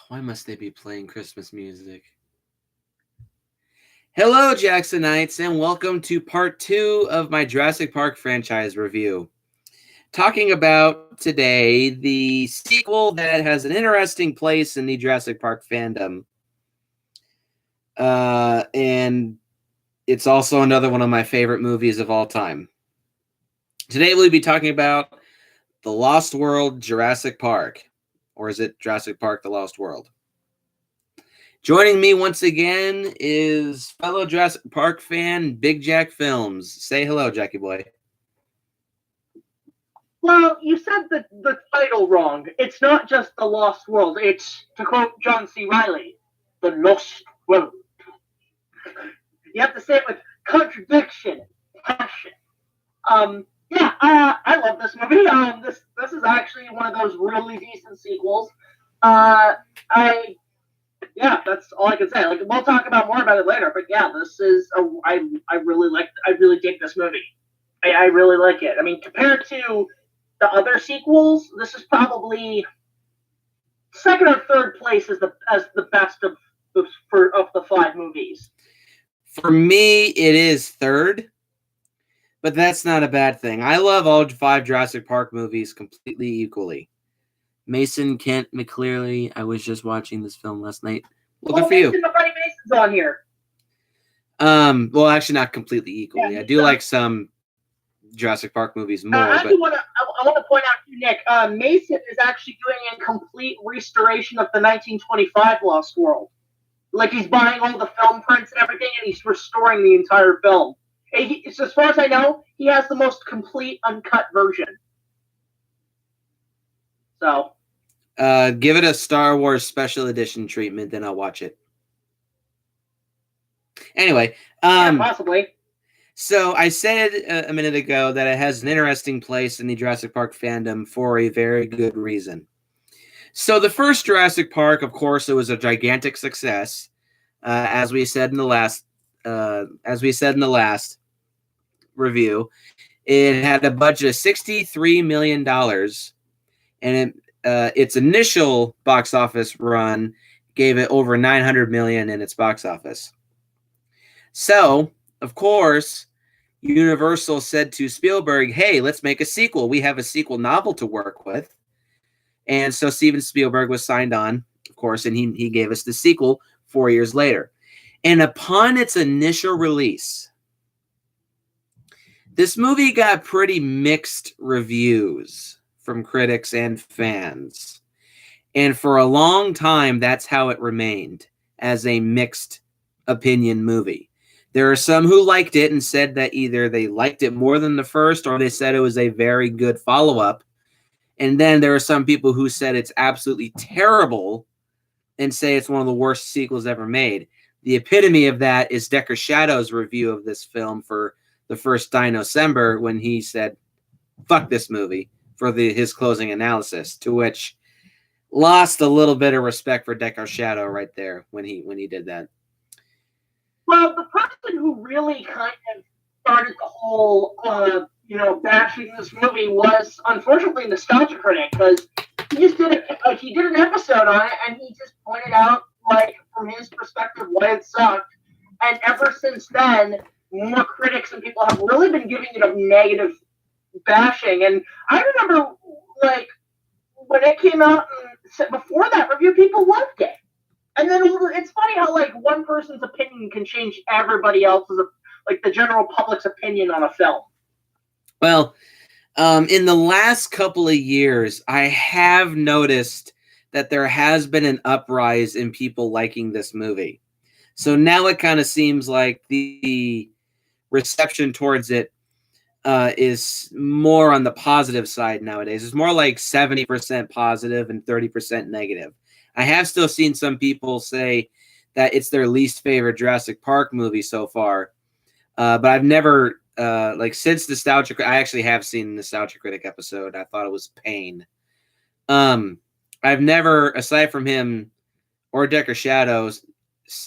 Why must they be playing Christmas music? Hello, Jacksonites, and welcome to part 2 of my Jurassic Park franchise review. Talking about today the sequel that has an interesting place in the Jurassic Park fandom. And it's also another one of my favorite movies of all time. Today we'll be talking about The Lost World Jurassic Park. Or is it Jurassic Park The Lost World? Joining me once again is fellow Jurassic Park fan, WBigJackFilms. Say hello, Jackie boy. Well, you said the title wrong. It's not just The Lost World. It's, to quote John C. Reilly, The Lost World. You have to say it with contradiction, passion. I love this movie. This is actually one of those really decent sequels. That's all I can say. Like, we'll talk about more about it later, but yeah, I really dig this movie. I really like it. I mean, compared to the other sequels, this is probably second or third place as the best of the 5 movies. For me, it is third, but that's not a bad thing. I love all 5 Jurassic Park movies completely equally. Mason Kent McCleary. I was just watching this film last night. Well, good for you. Mason's on here. Well, actually, not completely equally. Yeah, I do like some Jurassic Park movies more. I want to point out to Nick, Mason is actually doing a complete restoration of the 1925 Lost World. Like, he's buying all the film prints and everything, and he's restoring the entire film. As far as I know, he has the most complete uncut version. So, give it a Star Wars special edition treatment, then I'll watch it. Anyway, possibly. So I said a minute ago that it has an interesting place in the Jurassic Park fandom for a very good reason. So the first Jurassic Park, of course, it was a gigantic success, as we said in the last review. It had a budget of $63 million, and its initial box office run gave it over $900 million in its box office. So, of course, Universal said to Spielberg, hey, let's make a sequel. We have a sequel novel to work with. And so Steven Spielberg was signed on, of course, and he gave us the sequel 4 years later. And upon its initial release, this movie got pretty mixed reviews from critics and fans. And for a long time, that's how it remained, as a mixed opinion movie. There are some who liked it and said that either they liked it more than the first or they said it was a very good follow-up. And then there are some people who said it's absolutely terrible and say it's one of the worst sequels ever made. The epitome of that is Decker Shadow's review of this film for the first Dino-cember when he said, fuck this movie, for his closing analysis, to which lost a little bit of respect for Decker Shadow right there when he did that. Well, the person who really kind of started the whole, bashing this movie was, unfortunately, Nostalgia Critic, because he did an episode on it, and he just pointed out, like, from his perspective, why it sucked. And ever since then, more critics and people have really been giving it a negative bashing. And I remember, like, when it came out, and before that review, people loved it. And then it's funny how, like, one person's opinion can change everybody else's, like, the general public's opinion on a film. Well, in the last couple of years, I have noticed that there has been an uprise in people liking this movie. So now it kind of seems like the reception towards it is more on the positive side nowadays. It's more like 70% positive and 30% negative. I have still seen some people say that it's their least favorite Jurassic Park movie so far. But I've never, since Nostalgia Critic, I actually have seen the Nostalgia Critic episode. I thought it was pain. I've never, aside from him or Decker Shadows,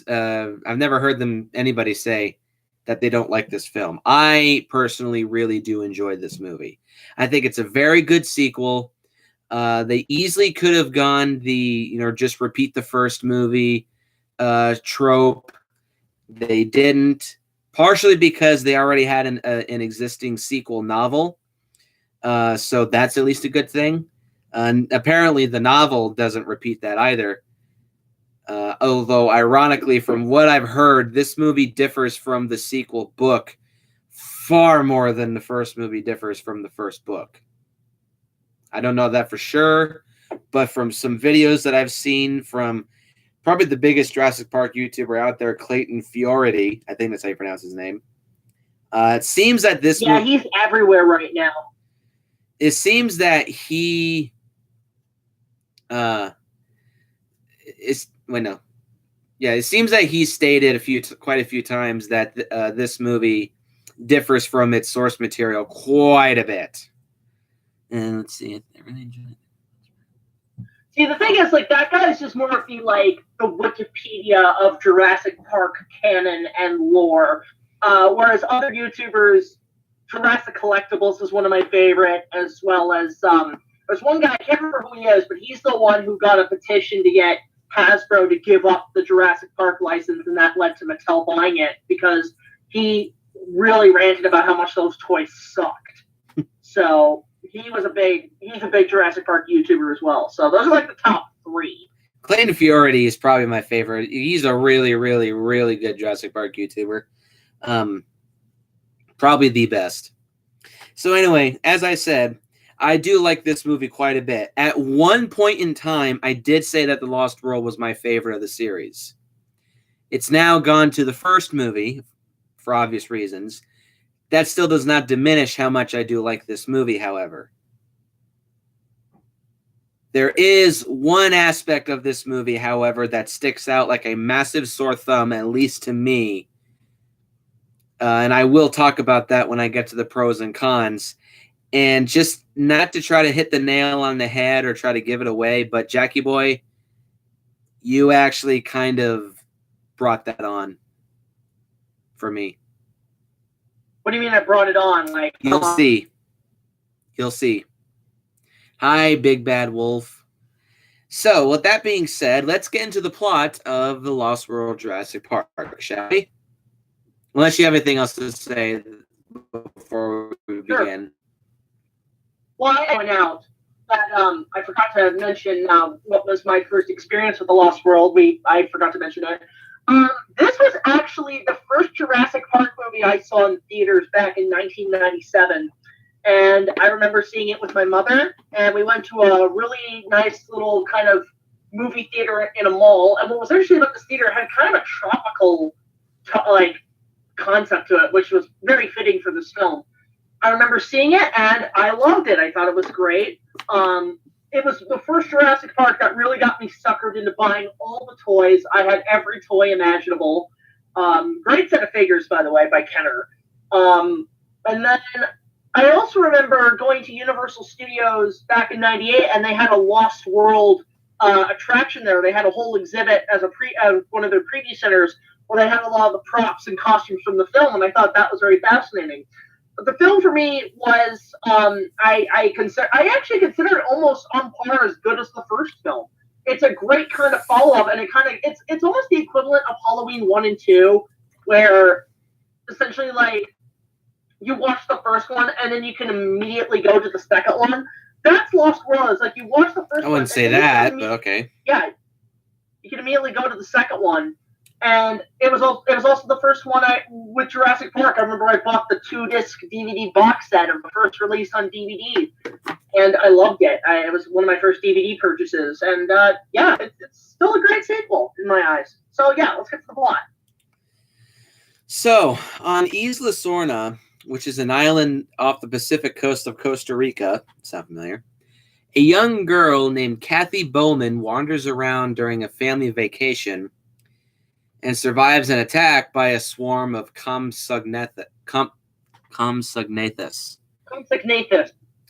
I've never heard anybody say that they don't like this film. I personally really do enjoy this movie. I think it's a very good sequel. They easily could have gone the, just repeat the first movie trope. They didn't, partially because they already had an existing sequel novel. So that's at least a good thing. Apparently the novel doesn't repeat that either. Although, ironically, from what I've heard, this movie differs from the sequel book far more than the first movie differs from the first book. I don't know that for sure, but from some videos that I've seen from probably the biggest Jurassic Park YouTuber out there, Clayton Fiority, I think that's how you pronounce his name. It seems that this he's everywhere right now. It seems that he it seems that he stated quite a few times that this movie differs from its source material quite a bit. And let's see, See, the thing is, like, that guy is just more of the Wikipedia of Jurassic Park canon and lore. Whereas other YouTubers, Jurassic Collectibles is one of my favorite, as well as there's one guy, I can't remember who he is, but he's the one who got a petition to get Hasbro to give up the Jurassic Park license, and that led to Mattel buying it because he really ranted about how much those toys sucked. So he's a big Jurassic Park YouTuber as well. So those are like the top three. Clayton Fiority is probably my favorite. He's a really, really, really good Jurassic Park YouTuber. Probably the best. So anyway, as I said, I do like this movie quite a bit. At one point in time, I did say that The Lost World was my favorite of the series. It's now gone to the first movie, for obvious reasons. That still does not diminish how much I do like this movie, however. There is one aspect of this movie, however, that sticks out like a massive sore thumb, at least to me. And I will talk about that when I get to the pros and cons. And just not to try to hit the nail on the head or try to give it away, but Jackie Boy, you actually kind of brought that on for me. What do you mean I brought it on? Like, you'll see. You'll see. Hi, Big Bad Wolf. So, with that being said, let's get into the plot of The Lost World Jurassic Park, shall we? Unless you have anything else to say before we begin. Well, I point out that I forgot to mention what was my first experience with The Lost World. I forgot to mention it. This was actually the first Jurassic Park movie I saw in theaters back in 1997. And I remember seeing it with my mother, and we went to a really nice little kind of movie theater in a mall. And what was interesting about this theater, it had kind of a tropical concept to it, which was very fitting for this film. I remember seeing it, and I loved it. I thought it was great. It was the first Jurassic Park that really got me suckered into buying all the toys. I had every toy imaginable. Great set of figures, by the way, by Kenner. And then I also remember going to Universal Studios back in '98, and they had a Lost World attraction there. They had a whole exhibit as one of their preview centers where they had a lot of the props and costumes from the film, and I thought that was very fascinating. But the film for me was, I actually consider it almost on par as good as the first film. It's a great kind of follow-up, and it's almost the equivalent of Halloween 1 and 2, where essentially you watch the first one and then you can immediately go to the second one. That's Lost World. It's like you watch the first one. I wouldn't say that, but okay. Yeah, you can immediately go to the second one. And it was also the first one with Jurassic Park. I remember I bought the 2-disc DVD box set of the first release on DVD, and I loved it. It was one of my first DVD purchases, and it's still a great sequel in my eyes. So yeah, let's get to the plot. So on Isla Sorna, which is an island off the Pacific coast of Costa Rica, sound familiar? A young girl named Kathy Bowman wanders around during a family vacation and survives an attack by a swarm of Compsognathus.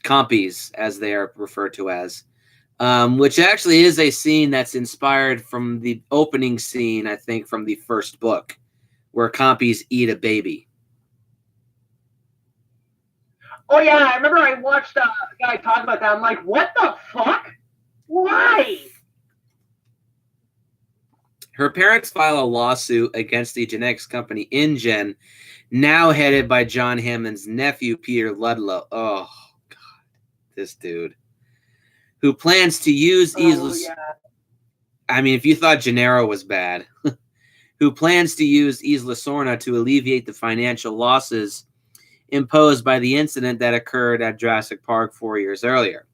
Compies, as they are referred to as. Which actually is a scene that's inspired from the opening scene, I think, from the first book, where Compies eat a baby. Oh yeah, I remember I watched a guy talk about that. I'm like, what the fuck? Why? Her parents file a lawsuit against the genetics company InGen, now headed by John Hammond's nephew, Peter Ludlow. Oh, God. This dude. Who plans to use Isla... yeah. I mean, if you thought Gennaro was bad. Who plans to use Isla Sorna to alleviate the financial losses imposed by the incident that occurred at Jurassic Park 4 years earlier.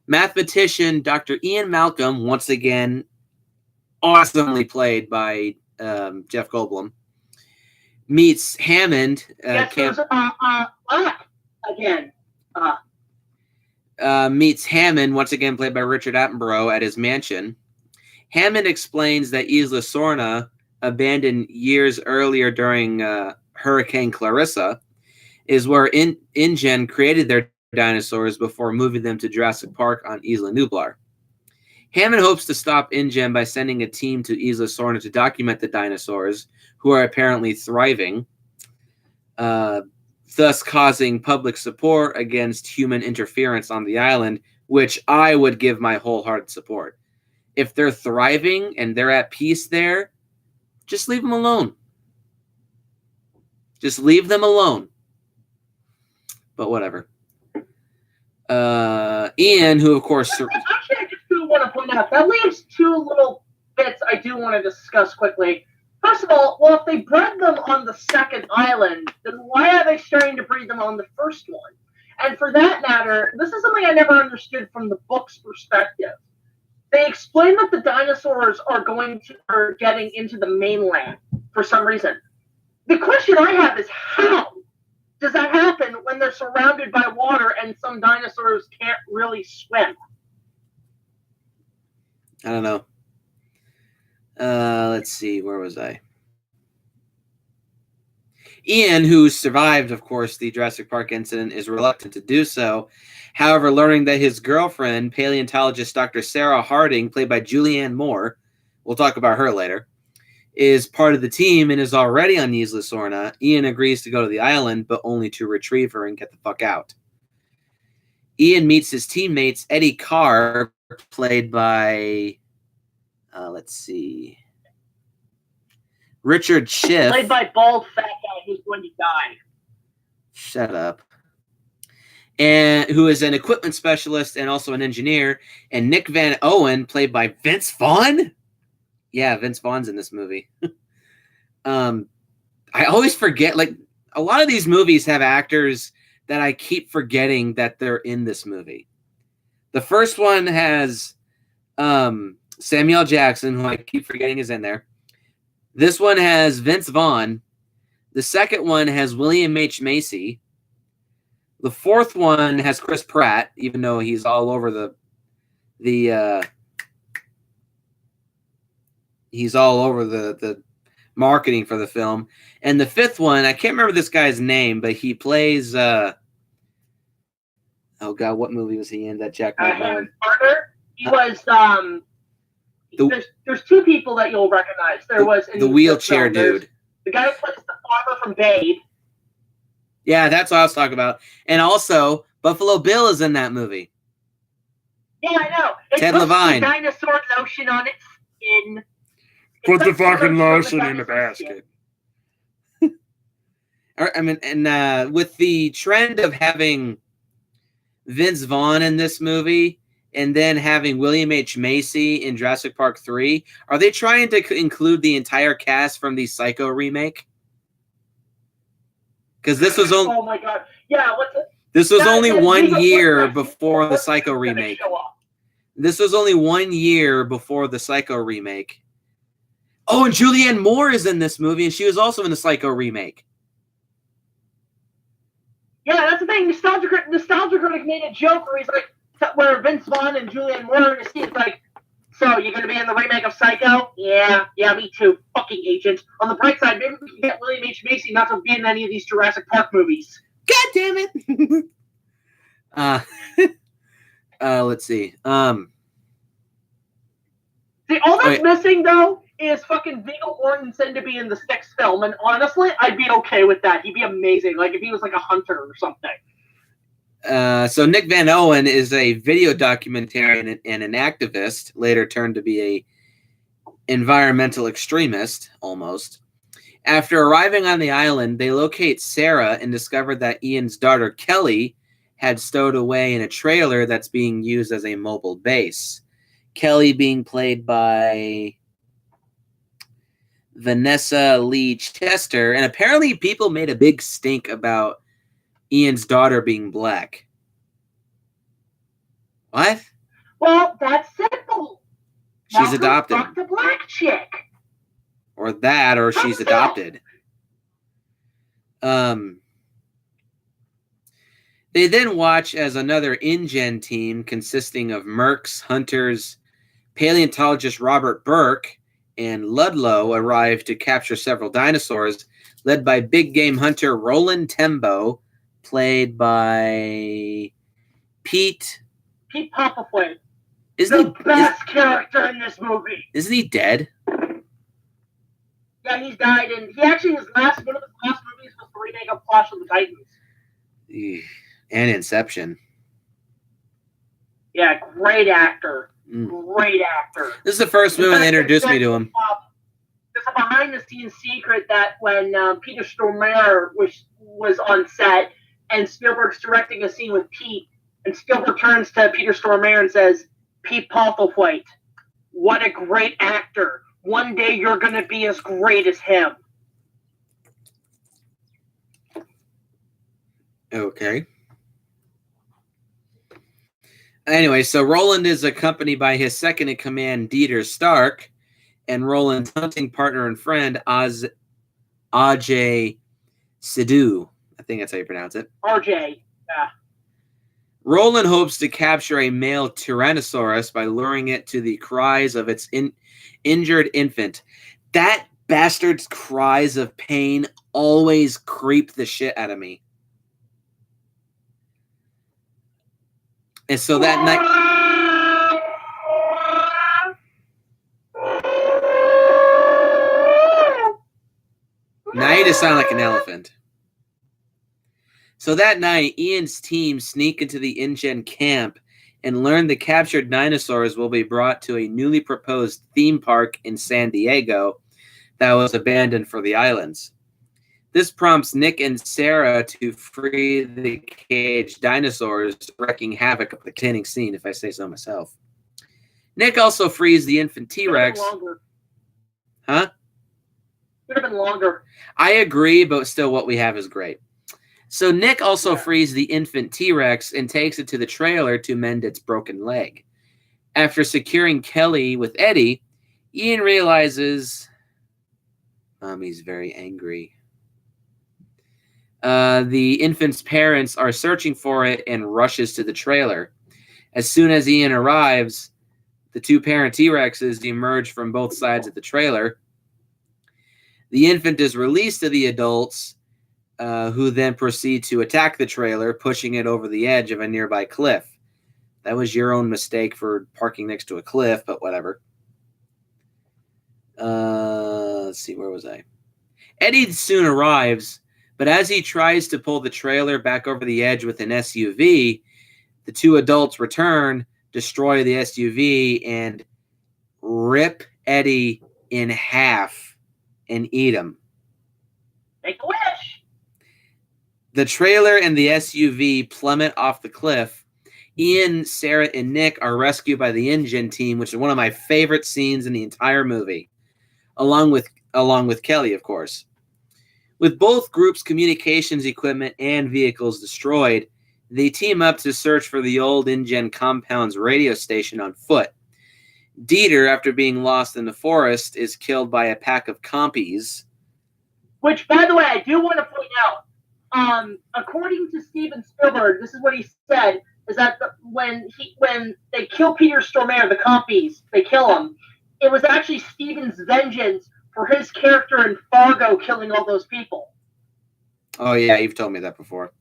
Mathematician Dr. Ian Malcolm, once again, awesomely played by Jeff Goldblum, meets Hammond. Again. Meets Hammond, once again played by Richard Attenborough, at his mansion. Hammond explains that Isla Sorna, abandoned years earlier during Hurricane Clarissa, is where InGen created their dinosaurs before moving them to Jurassic Park on Isla Nublar. Hammond hopes to stop InGen by sending a team to Isla Sorna to document the dinosaurs, who are apparently thriving, thus causing public support against human interference on the island, which I would give my wholehearted support. If they're thriving and they're at peace there, just leave them alone. Just leave them alone. But whatever. Ian, who of course... Actually, I just do want to point out, that leaves two little bits I do want to discuss quickly. First of all, well, if they bred them on the second island, then why are they starting to breed them on the first one? And for that matter, this is something I never understood from the book's perspective. They explain that the dinosaurs are getting into the mainland for some reason. The question I have is, how does that happen when they're surrounded by water and some dinosaurs can't really swim? I don't know. Let's see. Where was I? Ian, who survived, of course, the Jurassic Park incident, is reluctant to do so. However, learning that his girlfriend, paleontologist Dr. Sarah Harding, played by Julianne Moore, we'll talk about her later, is part of the team and is already on Isla Sorna, Ian agrees to go to the island, but only to retrieve her and get the fuck out. Ian meets his teammates, Eddie Carr, played by... let's see... Richard Schiff. Played by bald fat guy who's going to die. Shut up. And who is an equipment specialist and also an engineer. And Nick Van Owen, played by Vince Vaughn. Yeah, Vince Vaughn's in this movie. I always forget, like, a lot of these movies have actors that I keep forgetting that they're in this movie. The first one has Samuel Jackson, who I keep forgetting is in there. This one has Vince Vaughn. The second one has William H. Macy. The fourth one has Chris Pratt, even though he's all over the marketing for the film. And the fifth one, I can't remember this guy's name, but he plays oh god, what movie was he in that Jack might know? Carter. He was there's two people that you'll recognize. There was the wheelchair dude. The guy who plays the farmer from Babe. Yeah, that's what I was talking about. And also, Buffalo Bill is in that movie. Yeah, I know. Ted Levine. The dinosaur lotion on its skin. Put the fucking lotion in the basket. I mean, and with the trend of having Vince Vaughn in this movie, and then having William H. Macy in Jurassic Park 3, are they trying to include the entire cast from the Psycho remake? Because this was only... Oh my god. Yeah, this was only 1 year before the Psycho remake. This was only 1 year before the Psycho remake. Oh, and Julianne Moore is in this movie, and she was also in the Psycho remake. Yeah, that's the thing. Nostalgia Critic made a joke where he's like, where Vince Vaughn and Julianne Moore are it's like, so you're going to be in the remake of Psycho? Yeah, me too. Fucking agent. On the bright side, maybe we can get William H. Macy not to be in any of these Jurassic Park movies. God damn it! Let's see. See, all that's missing, though, is fucking Viggo Mortensen to be in the sixth film, and honestly, I'd be okay with that. He'd be amazing, like if he was like a hunter or something. So Nick Van Owen is a video documentarian and an activist, later turned to be a environmental extremist, almost. After arriving on the island, they locate Sarah and discover that Ian's daughter, Kelly, had stowed away in a trailer that's being used as a mobile base. Kelly being played by Vanessa Lee Chester, and apparently people made a big stink about Ian's daughter being black. What? Well, that's simple. She's adopted. Fuck the black chick. Or that, or she's adopted. They then watch as another InGen team consisting of mercs, hunters, paleontologist Robert Burke, and Ludlow arrive to capture several dinosaurs, led by big game hunter Roland Tembo, played by Pete Popofoy. The best character in this movie. Isn't he dead? Yeah, he's died, and he actually one of his last movies was the remake of Clash of the Titans. And Inception. Yeah, great actor. Great actor. This is the first movie that introduced me to him. There's a behind-the-scenes secret that when Peter Stormare was on set, and Spielberg's directing a scene with Pete, and Spielberg turns to Peter Stormare and says, "Pete Postlethwaite, what a great actor. One day you're going to be as great as him." Okay. Anyway, so Roland is accompanied by his second-in-command, Dieter Stark, and Roland's hunting partner and friend, Ajay Sidhu. I think that's how you pronounce it. RJ, yeah. Roland hopes to capture a male Tyrannosaurus by luring it to the cries of its injured infant. That bastard's cries of pain always creep the shit out of me. And so that night... Now you just sound like an elephant. So that night, Ian's team sneak into the InGen camp and learn the captured dinosaurs will be brought to a newly proposed theme park in San Diego that was abandoned for the islands. This prompts Nick and Sarah to free the caged dinosaurs, wreaking havoc of the containing scene, if I say so myself. Nick also frees the infant T-Rex. Huh? Could have been longer. I agree, but still what we have is great. So Nick also frees the infant T-Rex and takes it to the trailer to mend its broken leg. After securing Kelly with Eddie, Ian realizes Mommy's very angry. The infant's parents are searching for it and rushes to the trailer. As soon as Ian arrives, the two parent T-Rexes emerge from both sides of the trailer. The infant is released to the adults, who then proceed to attack the trailer, pushing it over the edge of a nearby cliff. That was your own mistake for parking next to a cliff, but whatever. Let's see, where was I? Eddie soon arrives, but as he tries to pull the trailer back over the edge with an SUV, the two adults return, destroy the SUV, and rip Eddie in half and eat him. Make a wish! The trailer and the SUV plummet off the cliff. Ian, Sarah, and Nick are rescued by the InGen team, which is one of my favorite scenes in the entire movie, along with Kelly, of course. With both groups' communications equipment and vehicles destroyed, they team up to search for the old InGen compound's radio station on foot. Dieter, after being lost in the forest, is killed by a pack of compies. Which, by the way, I do want to point out, according to Steven Spielberg, this is what he said, is that when they kill Peter Stormare, the compies, they kill him, it was actually Steven's vengeance for his character in Fargo killing all those people. Oh, yeah, you've told me that before.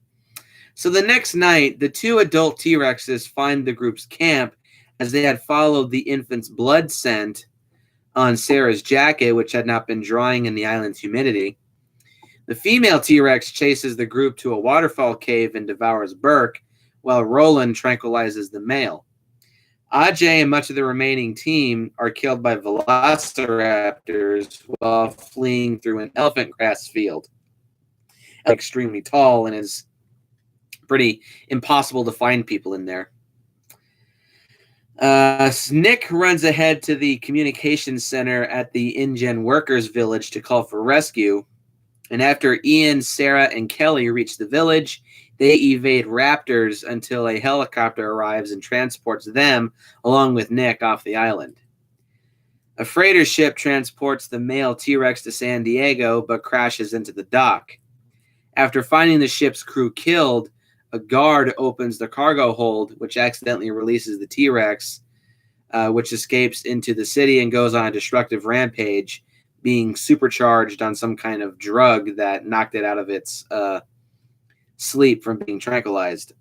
So the next night, the two adult T-Rexes find the group's camp as they had followed the infant's blood scent on Sarah's jacket, which had not been drying in the island's humidity. The female T-Rex chases the group to a waterfall cave and devours Burke, while Roland tranquilizes the male. Ajay and much of the remaining team are killed by velociraptors while fleeing through an elephant grass field. Extremely tall and is pretty impossible to find people in there. Nick runs ahead to the communications center at the InGen workers village to call for rescue. And after Ian, Sarah, and Kelly reach the village, they evade raptors until a helicopter arrives and transports them, along with Nick, off the island. A freighter ship transports the male T-Rex to San Diego, but crashes into the dock. After finding the ship's crew killed, a guard opens the cargo hold, which accidentally releases the T-Rex, which escapes into the city and goes on a destructive rampage, being supercharged on some kind of drug that knocked it out of its sleep from being tranquilized.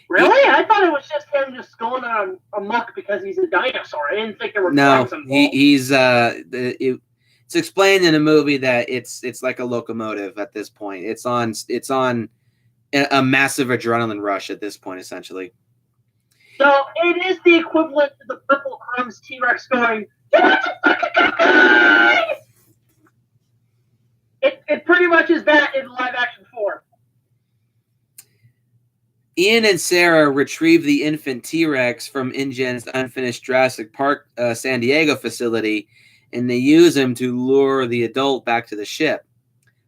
Really? I thought it was just him just going on amok because he's a dinosaur. I didn't think there were drugs involved. It's explained in a movie that it's like a locomotive at this point. It's on a massive adrenaline rush at this point, essentially. So it is the equivalent to the Purple Crumbs T-Rex going, it pretty much is that in live action form. Ian and Sarah retrieve the infant T-Rex from InGen's unfinished Jurassic Park San Diego facility, and they use him to lure the adult back to the ship.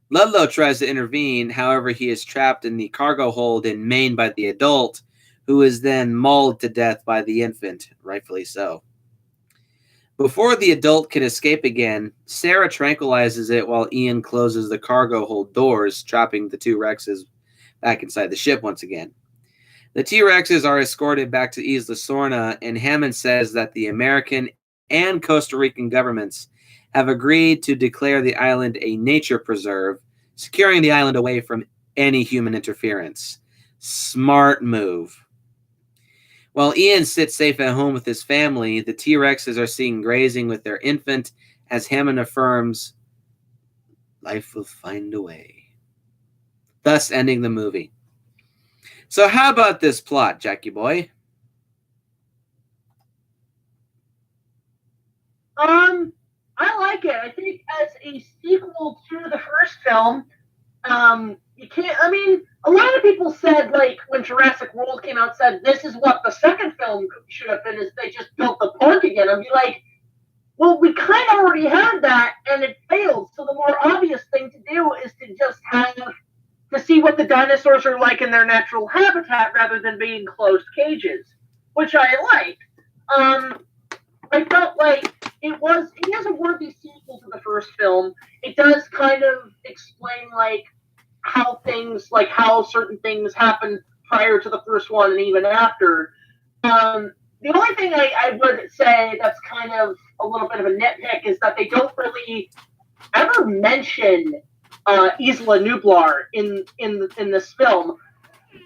Ludlow tries to intervene, however, he is trapped in the cargo hold in Maine by the adult, who is then mauled to death by the infant, rightfully so. Before the adult can escape again, Sarah tranquilizes it while Ian closes the cargo hold doors, trapping the two Rexes back inside the ship once again. The T-Rexes are escorted back to Isla Sorna, and Hammond says that the American and Costa Rican governments have agreed to declare the island a nature preserve, securing the island away from any human interference. Smart move. While Ian sits safe at home with his family, the T-Rexes are seen grazing with their infant, as Hammond affirms, life will find a way. Thus ending the movie. So how about this plot, Jackie boy? I like it. I think as a sequel to the first film, you can't, I mean, a lot of people said, like, when Jurassic World came out, said this is what the second film should have been, is they just built the park again. I'd be like, well, we kind of already had that, and it failed. So the more obvious thing to do is to just have, to see what the dinosaurs are like in their natural habitat rather than being closed cages, which I like. I felt like it is a worthy sequel to the first film. It does kind of explain, like, how certain things happened prior to the first one and even after. The only thing I would say that's kind of a little bit of a nitpick is that they don't really ever mention Isla Nublar in this film.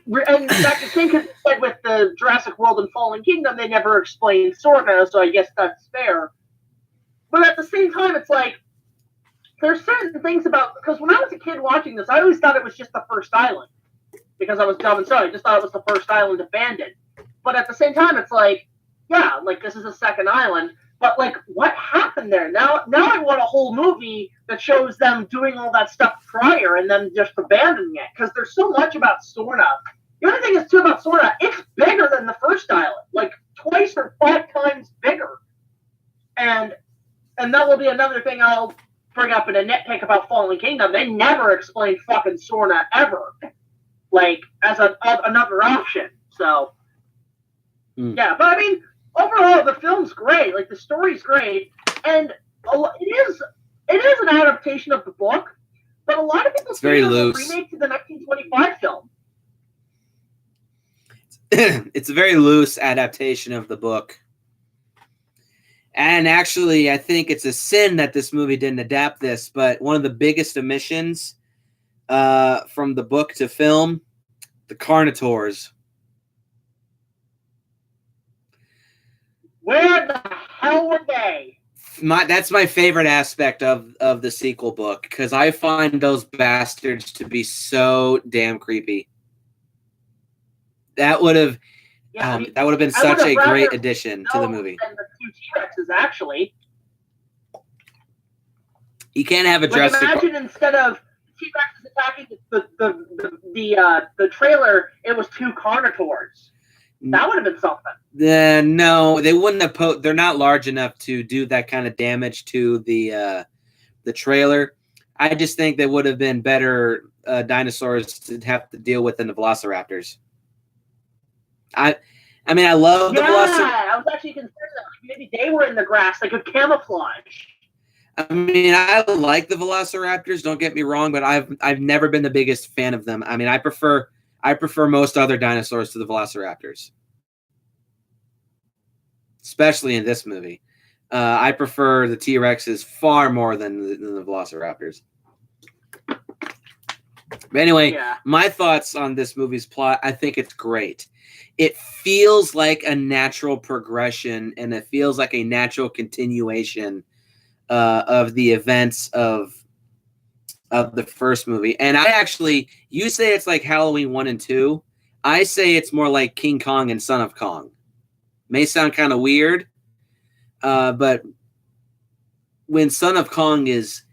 And in fact, I think it said with the Jurassic World and Fallen Kingdom, they never explained Sorna, so I guess that's fair. But at the same time, it's like, there's certain things about, because when I was a kid watching this, I always thought it was just the first island. Because I was dumb and sorry, I just thought it was the first island abandoned. But at the same time, it's like, yeah, like, this is a second island. But, like, what happened there? Now I want a whole movie that shows them doing all that stuff prior and then just abandoning it. Because there's so much about Sorna. The other thing is, too, about Sorna, it's bigger than the first island. Like, twice or 5 times bigger. And that will be another thing I'll bring up in a nitpick about Fallen Kingdom. They never explained fucking Sorna ever. Like, as another option. So, yeah. But, I mean, overall, the film's great. Like, the story's great. And it is an adaptation of the book. But a lot of people say it's a remake to the 1925 film. It's a very loose adaptation of the book. And actually, I think it's a sin that this movie didn't adapt this, but one of the biggest omissions from the book to film, the Carnotaurs. Where the hell were they? That's my favorite aspect of the sequel book, because I find those bastards to be so damn creepy. That would have Yeah, that would have been I such would a have great rather addition to the movie. than the two T-Rexes, actually. You can't have a Like, Jurassic imagine instead of T-Rexes attacking the trailer, it was two Carnotaurs. That would have been something. No, they wouldn't have. They're not large enough to do that kind of damage to the trailer. I just think they would have been better dinosaurs to have to deal with than the Velociraptors. I mean, I love the Velociraptors. I was actually concerned that maybe they were in the grass. They could camouflage. I mean, I like the Velociraptors. Don't get me wrong, but I've never been the biggest fan of them. I mean, I prefer most other dinosaurs to the Velociraptors, especially in this movie. I prefer the T-Rexes far more than the Velociraptors. But anyway, my thoughts on this movie's plot, I think it's great. It feels like a natural progression, and it feels like a natural continuation of the events of the first movie. And you say it's like Halloween 1 and 2. I say it's more like King Kong and Son of Kong. May sound kind of weird, but when Son of Kong is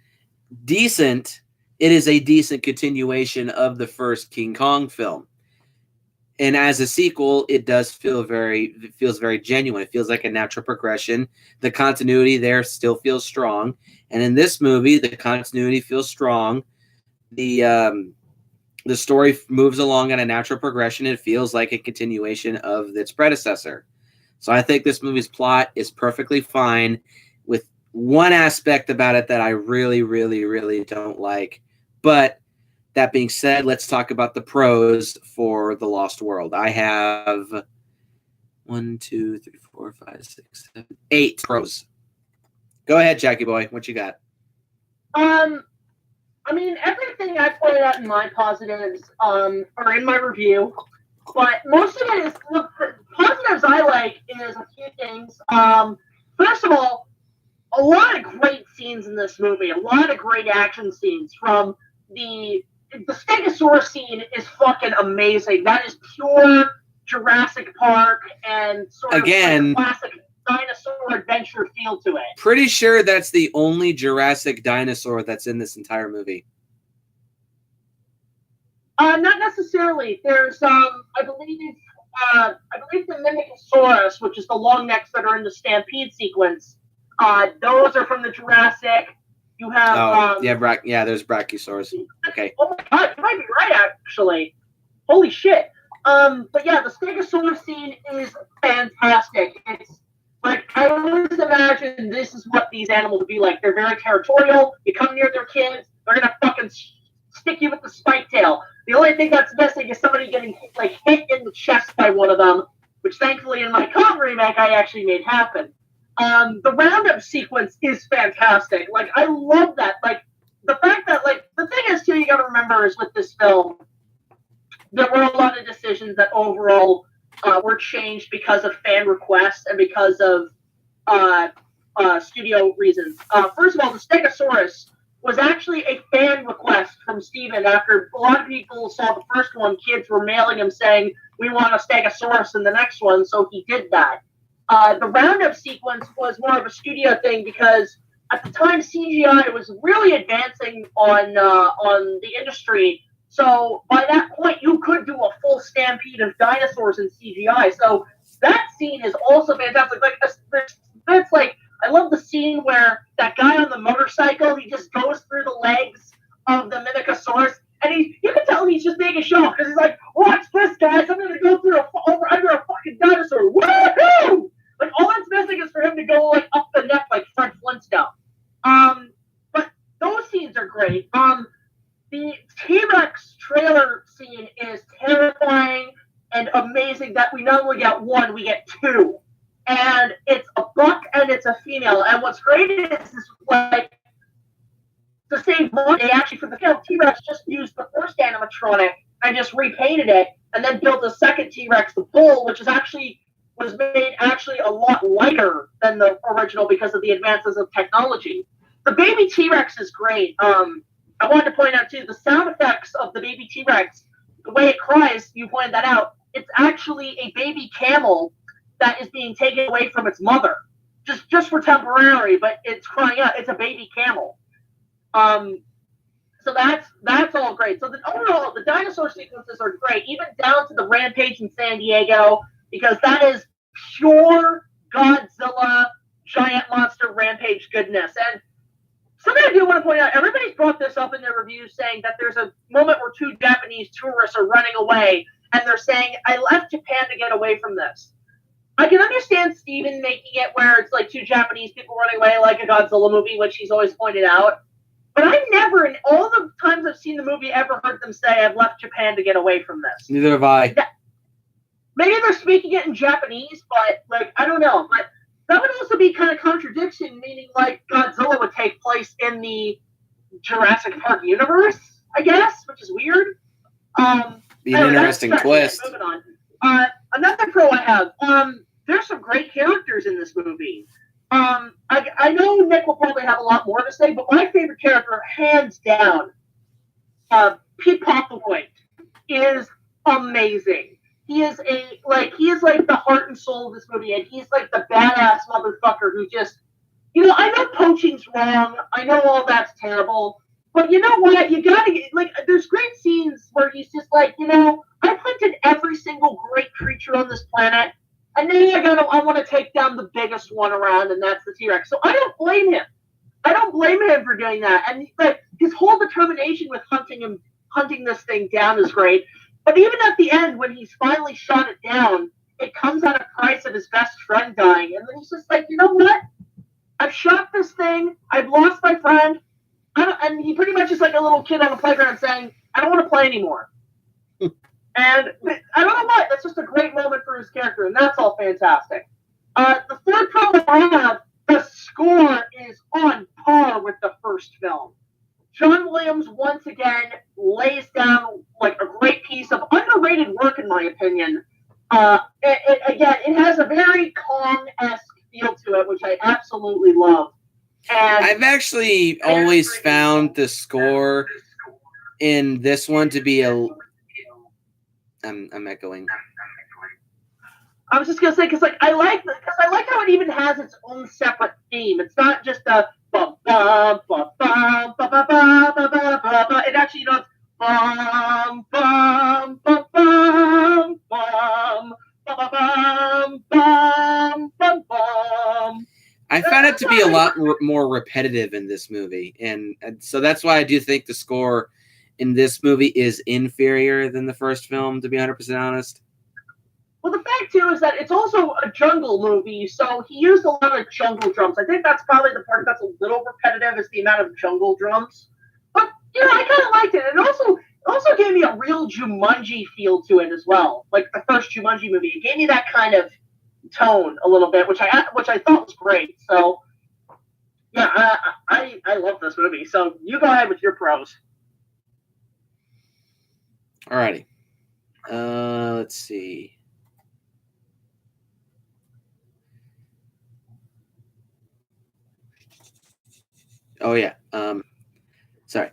decent, it is a decent continuation of the first King Kong film. And as a sequel, it feels very genuine. It feels like a natural progression. The continuity there still feels strong. And in this movie, the continuity feels strong. The story moves along at a natural progression. It feels like a continuation of its predecessor. So I think this movie's plot is perfectly fine, with one aspect about it that I really, really, really don't like. But that being said, let's talk about the pros for The Lost World. I have 1, 2, 3, 4, 5, 6, 7, 8 pros. Go ahead, Jackie boy. What you got? I mean, everything I pointed out in my positives are in my review, but most of it is, look, the positives I like is a few things. First of all, a lot of great scenes in this movie, a lot of great action scenes. From the Stegosaurus scene is fucking amazing. That is pure Jurassic Park and sort of like classic dinosaur adventure feel to it. Pretty sure that's the only Jurassic dinosaur that's in this entire movie. Not necessarily. There's I believe the Mimicosaurus, which is the long necks that are in the Stampede sequence. Those are from the Jurassic. You have there's Brachiosaurus. Okay. Oh my god, you might be right actually. Holy shit. But yeah, the Stegosaurus scene is fantastic. It's like, I always imagine this is what these animals would be like. They're very territorial. You come near their kids, they're gonna fucking stick you with the spike tail. The only thing that's missing is somebody getting hit in the chest by one of them, which thankfully in my Kong remake I actually made happen. The roundup sequence is fantastic. Like, I love that. Like, the fact that, like, the thing is too, you gotta remember is with this film, there were a lot of decisions that overall were changed because of fan requests and because of studio reasons. First of all, the Stegosaurus was actually a fan request from Steven. After a lot of people saw the first one, kids were mailing him saying, we want a Stegosaurus in the next one, so he did that. The roundup sequence was more of a studio thing because at the time CGI was really advancing on the industry. So by that point, you could do a full stampede of dinosaurs in CGI. So that scene is also fantastic. Like, that's like, I love the scene where that guy on the motorcycle, he just goes through the legs of the Mimicosaurus, and you can tell he's just making a show because he's like, watch this, guys, I'm gonna go through under a fucking dinosaur. Woohoo! Like, all that's missing is for him to go like up the neck like Fred Flintstone. But those scenes are great. The T-Rex trailer scene is terrifying and amazing that we not only get one, we get two. And it's a buck and it's a female. And what's great is like the same one. They actually, for the film, T-Rex just used the first animatronic and just repainted it, and then built a second T-Rex, the bull, which was made a lot lighter than the original because of the advances of technology. The baby T-Rex is great. I wanted to point out too, the sound effects of the baby T-Rex, the way it cries, you pointed that out, it's actually a baby camel that is being taken away from its mother, just for temporary, but it's crying out. It's a baby camel. So that's all great. So overall, the dinosaur sequences are great, even down to the rampage in San Diego, because that is pure Godzilla giant monster rampage goodness. And something I do want to point out, everybody's brought this up in their reviews, saying that there's a moment where two Japanese tourists are running away, and they're saying, I left Japan to get away from this. I can understand Steven making it where it's like two Japanese people running away like a Godzilla movie, which he's always pointed out. But I never, in all the times I've seen the movie, ever heard them say, I've left Japan to get away from this. Neither have I. Maybe they're speaking it in Japanese, but, like, I don't know. But that would also be kind of contradiction, meaning, like, Godzilla would take place in the Jurassic Park universe, I guess, which is weird. Be an interesting twist. Moving on. Another pro I have, there's some great characters in this movie. I know Nick will probably have a lot more to say, but my favorite character, hands down, Pete Popovoy, is amazing. He is like the heart and soul of this movie, and he's like the badass motherfucker who just, I know poaching's wrong, I know all that's terrible, but you know what? You gotta get, like, there's great scenes where he's just like, I hunted every single great creature on this planet, and then I want to take down the biggest one around, and that's the T-Rex. So I don't blame him. I don't blame him for doing that. And like his whole determination with hunting this thing down is great. But even at the end, when he's finally shot it down, it comes at a price of his best friend dying. And then he's just like, you know what? I've shot this thing. I've lost my friend. And he pretty much is like a little kid on a playground saying, I don't want to play anymore. And I don't know why. That's just a great moment for his character, and that's all fantastic. The third problem I have, the score is on par with the first film. John Williams, once again, lays down like a great piece of underrated work, in my opinion. It has a very Kong-esque feel to it, which I absolutely love. And I've actually always found the score in this one to be I'm echoing. I was just gonna say because I like how it even has its own separate theme. It's not just a bum bum bum bum bum bum bum bum bum bum. It actually does bum bum bum bum bum bum bum bum bum. I found it to be a lot more repetitive in this movie, and so that's why I do think the score in this movie is inferior than the first film, to be 100% honest. Well, the fact, too, is that it's also a jungle movie, so he used a lot of jungle drums. I think that's probably the part that's a little repetitive, is the amount of jungle drums. But, I kind of liked it. It also gave me a real Jumanji feel to it as well, like the first Jumanji movie. It gave me that kind of tone a little bit, which I thought was great. So, yeah, I love this movie. So you go ahead with your pros. Alrighty. Let's see. Oh, yeah. Sorry.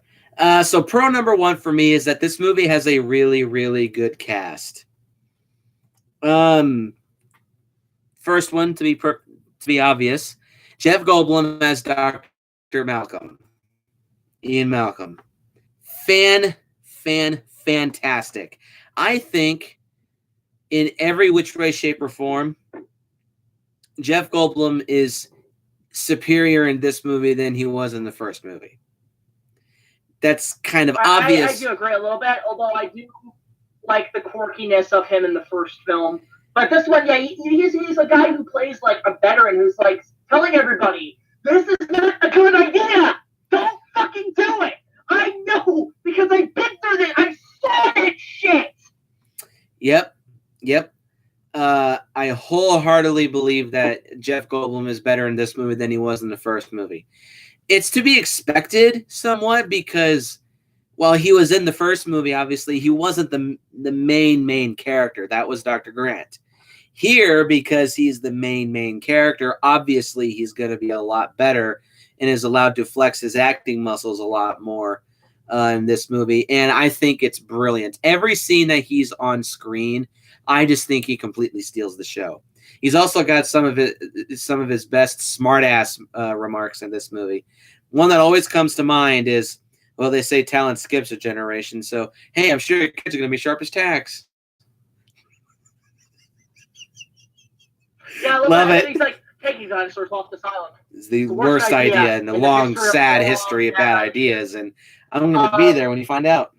So pro number one for me is that this movie has a really, really good cast. First one, to be obvious, Jeff Goldblum as Dr. Malcolm. Ian Malcolm. Fantastic. I think in every which way, shape, or form, Jeff Goldblum is superior in this movie than he was in the first movie. That's kind of obvious. I do agree a little bit, although I do like the quirkiness of him in the first film. But this one, yeah, he's a guy who plays like a veteran who's like telling everybody, this is not a good idea. Don't fucking do it. I know, because I've been through this. I saw that shit. Yep. I wholeheartedly believe that Jeff Goldblum is better in this movie than he was in the first movie. It's to be expected somewhat because while he was in the first movie, obviously, he wasn't the main character. That was Dr. Grant. Here, because he's the main character, obviously he's going to be a lot better and is allowed to flex his acting muscles a lot more in this movie. And I think it's brilliant. Every scene that he's on screen, I just think he completely steals the show. He's also got some of his best smartass remarks in this movie. One that always comes to mind is, well, they say talent skips a generation, so hey, I'm sure your kids are going to be sharp as tacks. Yeah, love it. He's like, taking dinosaurs off this island. It's the worst idea in the long, sad history of bad ideas, and I'm going to be there when you find out.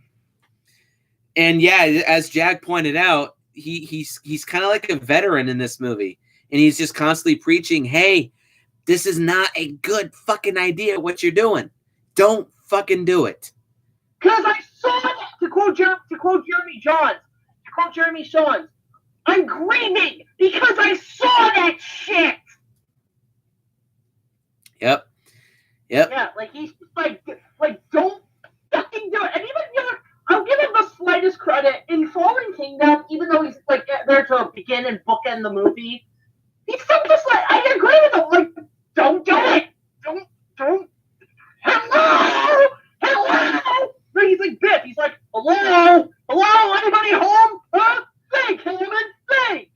And yeah, as Jack pointed out, he's kind of like a veteran in this movie, and he's just constantly preaching, hey, this is not a good fucking idea what you're doing. Don't fucking do it. Because I saw it, to quote Jeremy Johns, I'm grieving because I saw that shit. Yep. Yeah, like he's just like don't fucking do it. And even I'll give him the slightest credit in Fallen Kingdom, even though he's like there to begin and bookend the movie. He's still just like, I agree with him. Like, don't do it. Don't. Hello. No, he's like Biff. He's like, hello. Anybody home? Huh? Think, Hammond, think.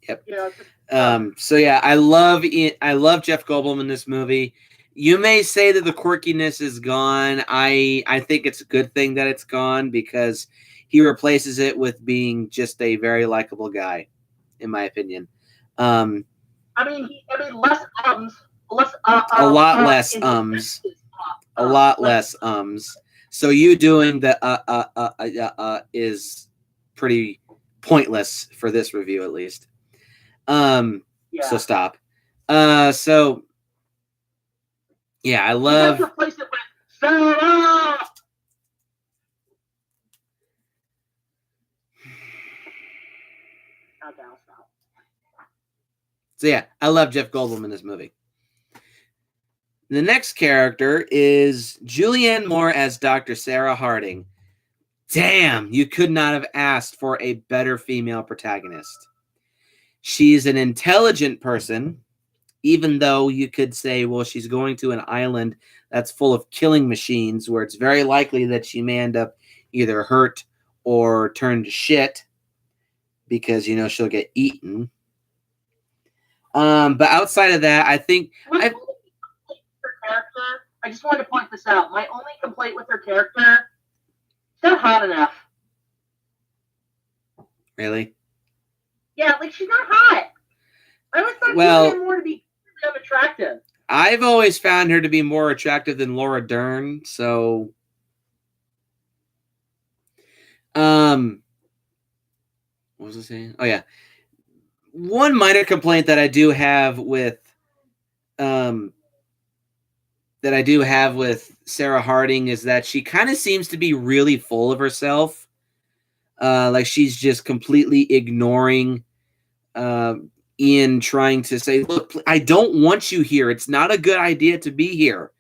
Yep. So yeah, I love Jeff Goldblum in this movie. You may say that the quirkiness is gone. I think it's a good thing that it's gone because he replaces it with being just a very likable guy, in my opinion. I mean, less a lot less ums. A lot less ums. So you doing the is pretty pointless for this review, at least. So stop. So yeah, I love. Replace it with Sarah. Okay, I'll stop. So yeah, I love Jeff Goldblum in this movie. The next character is Julianne Moore as Dr. Sarah Harding. Damn, you could not have asked for a better female protagonist. She's an intelligent person, even though you could say, well, she's going to an island that's full of killing machines where it's very likely that she may end up either hurt or turned to shit because, she'll get eaten. But outside of that, I think... I just wanted to point this out. My only complaint with her character, she's not hot enough. Really? Yeah, like she's not hot. I always thought Julianne Moore to be attractive. I've always found her to be more attractive than Laura Dern, so... What was I saying? Oh, yeah. One minor complaint that I do have with... Sarah Harding is that she kind of seems to be really full of herself. Like she's just completely ignoring Ian trying to say, look, I don't want you here. It's not a good idea to be here.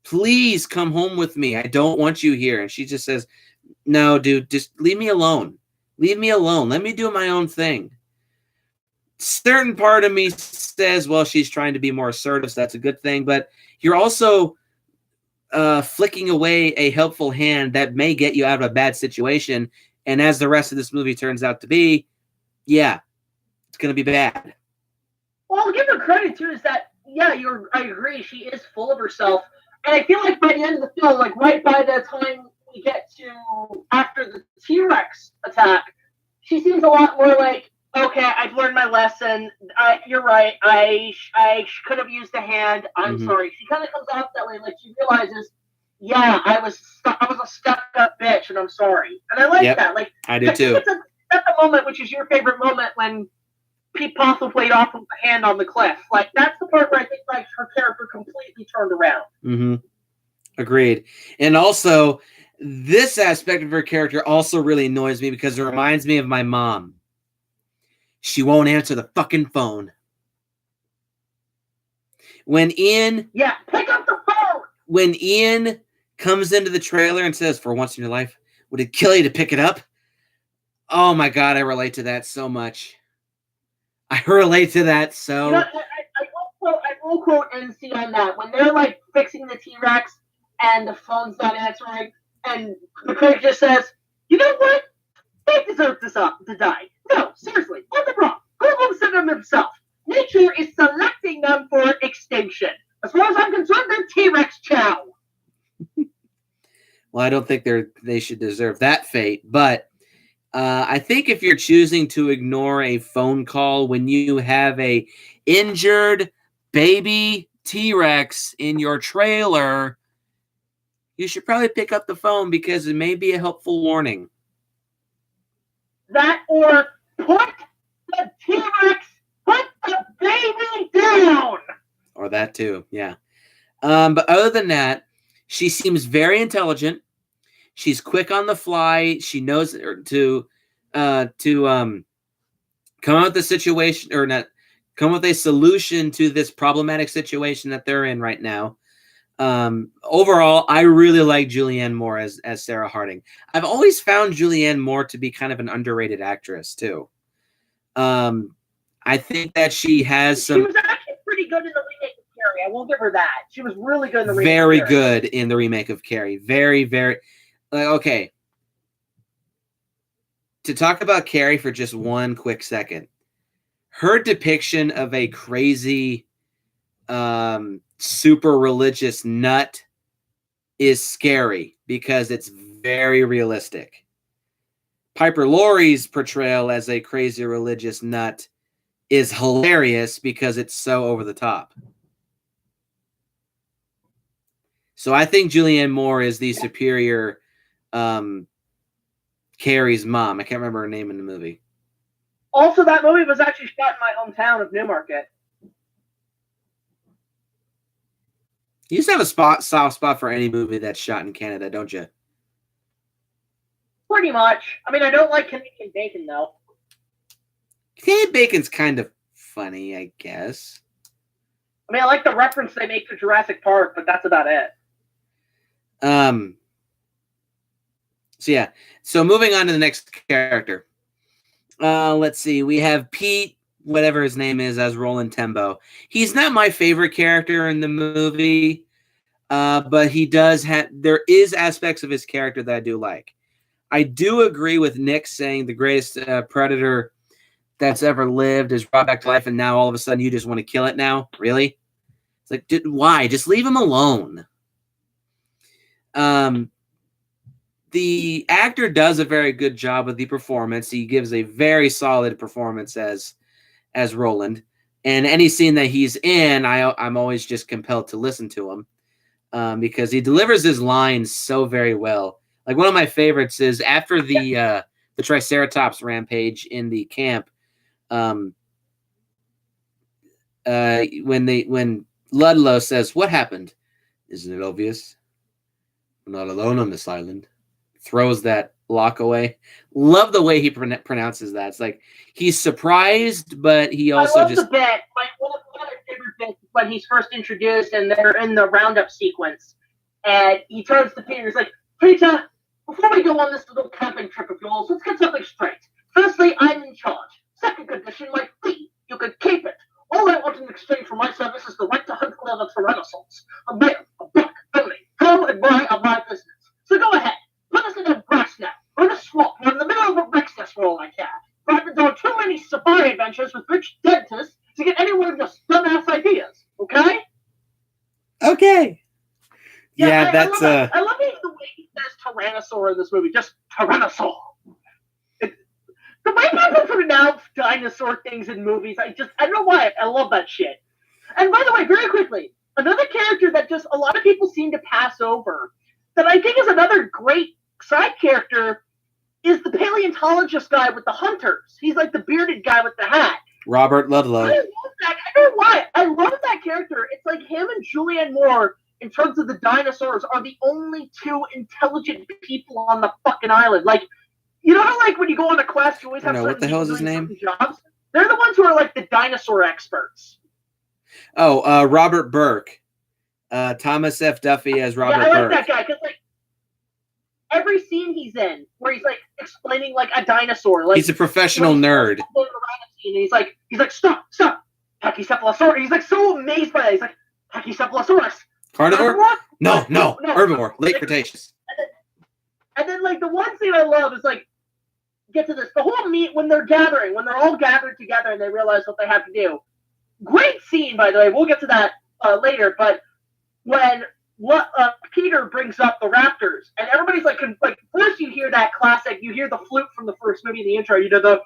Please come home with me. I don't want you here. And she just says, no, dude, just leave me alone. Leave me alone. Let me do my own thing. Certain part of me says, well, she's trying to be more assertive, so that's a good thing. But you're also flicking away a helpful hand that may get you out of a bad situation. And as the rest of this movie turns out to be, yeah, it's going to be bad. Well, I'll give her credit, too, is that, yeah, I agree, she is full of herself. And I feel like by the end of the film, like right by the time we get to after the T-Rex attack, she seems a lot more like, okay, I've learned my lesson. You're right. I could have used a hand. I'm sorry. She kind of comes off that way, like she realizes, yeah, I was a stuck-up bitch, and I'm sorry. And I like that. Like I do too. It's at the moment, which is your favorite moment, when Pete Postle played off of the hand on the cliff. Like that's the part where I think like her character completely turned around. Mm-hmm. Agreed. And also, this aspect of her character also really annoys me because it reminds me of my mom. She won't answer the fucking phone. When Ian... Yeah, pick up the phone! When Ian comes into the trailer and says, for once in your life, would it kill you to pick it up? Oh my God, I relate to that so much. I relate to that so... I will quote NC on that. When they're like fixing the T-Rex and the phone's not answering, and the critic just says, you know what? They deserve to die. No, seriously, on the rock. Google said them himself. Nature is selecting them for extinction. As far as I'm concerned, they're T-Rex chow. Well, I don't think they should deserve that fate, but I think if you're choosing to ignore a phone call when you have a injured baby T-Rex in your trailer, you should probably pick up the phone because it may be a helpful warning. That or put the T-Rex, put the baby down. Or that too, yeah. But other than that, she seems very intelligent. She's quick on the fly. She knows to come up with a situation, or not come up with a solution to this problematic situation that they're in right now. Overall, I really like Julianne Moore as Sarah Harding. I've always found Julianne Moore to be kind of an underrated actress too. I think that she has some. She was actually pretty good in the remake of Carrie. I won't give her that. She was really good in the remake. Very good in the remake of Carrie. Very, very. Okay. To talk about Carrie for just one quick second, her depiction of a crazy, super religious nut is scary because it's very realistic. Piper Laurie's portrayal as a crazy religious nut is hilarious because it's so over the top. So I think Julianne Moore is the superior Carrie's mom. I can't remember her name in the movie. Also, that movie was actually shot in my hometown of Newmarket. You just have a soft spot for any movie that's shot in Canada, don't you? Pretty much. I mean, I don't like Canadian bacon, though. Canadian bacon's kind of funny, I guess. I mean, I like the reference they make to Jurassic Park, but that's about it. So yeah. So moving on to the next character. Let's see. We have Pete, whatever his name is, as Roland Tembo. He's not my favorite character in the movie, but he does have. There is aspects of his character that I do like. I do agree with Nick saying the greatest predator that's ever lived is brought back to life, and now all of a sudden you just want to kill it now? Really? It's like, why? Just leave him alone. The actor does a very good job with the performance. He gives a very solid performance as Roland. And any scene that he's in, I'm always just compelled to listen to him because he delivers his lines so very well. Like one of my favorites is after the Triceratops rampage in the camp. When Ludlow says, "What happened? Isn't it obvious? I'm not alone on this island." Throws that lock away. Love the way he pronounces that. It's like he's surprised, but he also I love the bit. One of my favorite bits is when he's first introduced and they're in the roundup sequence, and he turns to Peter. He's like, "Peter, before we go on this little camping trip of yours, let's get something straight. Firstly, I'm in charge. Second condition, my fee. You could keep it. All I want in exchange for my service is the right to hunt clever tyrannosaurs. A male, a buck, only. Come and buy of my business. So go ahead. Put us in a grass now. We're in a swamp. We're in the middle of a Rex nest for all I care. But I've been doing too many safari adventures with rich dentists to get any one of your dumbass ideas. Okay? Okay. Yeah, that's I love the way he says Tyrannosaur in this movie. Just Tyrannosaur. The way people pronounce dinosaur things in movies, I don't know why. I love that shit. And by the way, very quickly, another character that just a lot of people seem to pass over that I think is another great side character is the paleontologist guy with the hunters. He's like the bearded guy with the hat. Robert Ludlow. I love that. I don't know why. I love that character. It's like him and Julianne Moore, in terms of the dinosaurs, are the only two intelligent people on the fucking island. Like, you know how like when you go on a quest, you always have what the hell is his name? Jobs? They're the ones who are like the dinosaur experts. Oh, Robert Burke. Thomas F. Duffy as Robert Burke. I like that guy because like every scene he's in, where he's like explaining like a dinosaur, like he's a professional nerd. And he's like stop, Pachycephalosaurus. He's like so amazed by that. He's like Pachycephalosaurus. Carnivore? No, herbivore, late Cretaceous. And then like the one scene I love is like get to this. The whole meet when they're all gathered together and they realize what they have to do. Great scene, by the way. We'll get to that later. But when Peter brings up the Raptors, and everybody's like first you hear that classic. You hear the flute from the first movie in the intro. You know the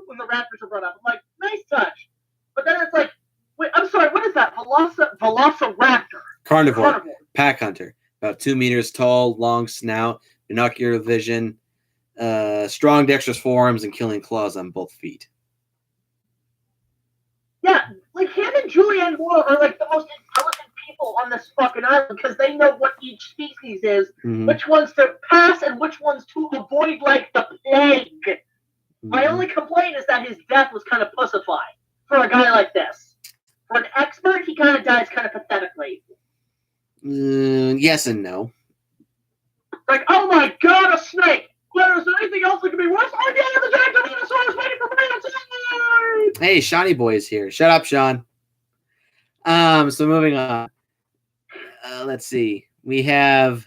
when the Raptors are brought up. I'm like, nice touch. But then it's like, wait, I'm sorry, what is that? Velociraptor. Carnivore. Pack hunter. About 2 meters tall, long snout, binocular vision, strong dexterous forearms, and killing claws on both feet. Yeah, like him and Julianne Moore are like the most intelligent people on this fucking island because they know what each species is, which ones to pass and which ones to avoid like the plague. My only complaint is that his death was kind of pussified for a guy like this. For an expert, he kind of dies kind of pathetically. Yes and no. Like, oh my god, a snake! Well, is there anything else that could be worse? Oh yeah, the giant dinosaur is waiting for me outside! Hey, Shawnee Boy is here. Shut up, Sean. So moving on. Let's see. We have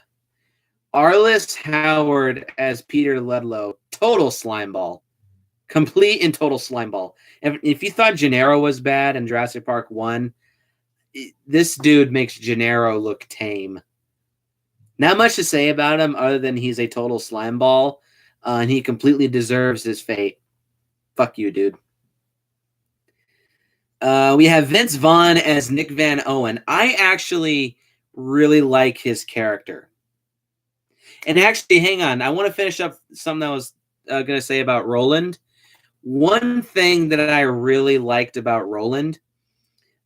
Arliss Howard as Peter Ludlow. Total slimeball. Complete and total slimeball. If you thought Gennaro was bad in Jurassic Park 1, this dude makes Gennaro look tame. Not much to say about him other than he's a total slimeball, and he completely deserves his fate. Fuck you, dude. We have Vince Vaughn as Nick Van Owen. I actually really like his character. And actually, hang on. I want to finish up something I was going to say about Roland. One thing that I really liked about Roland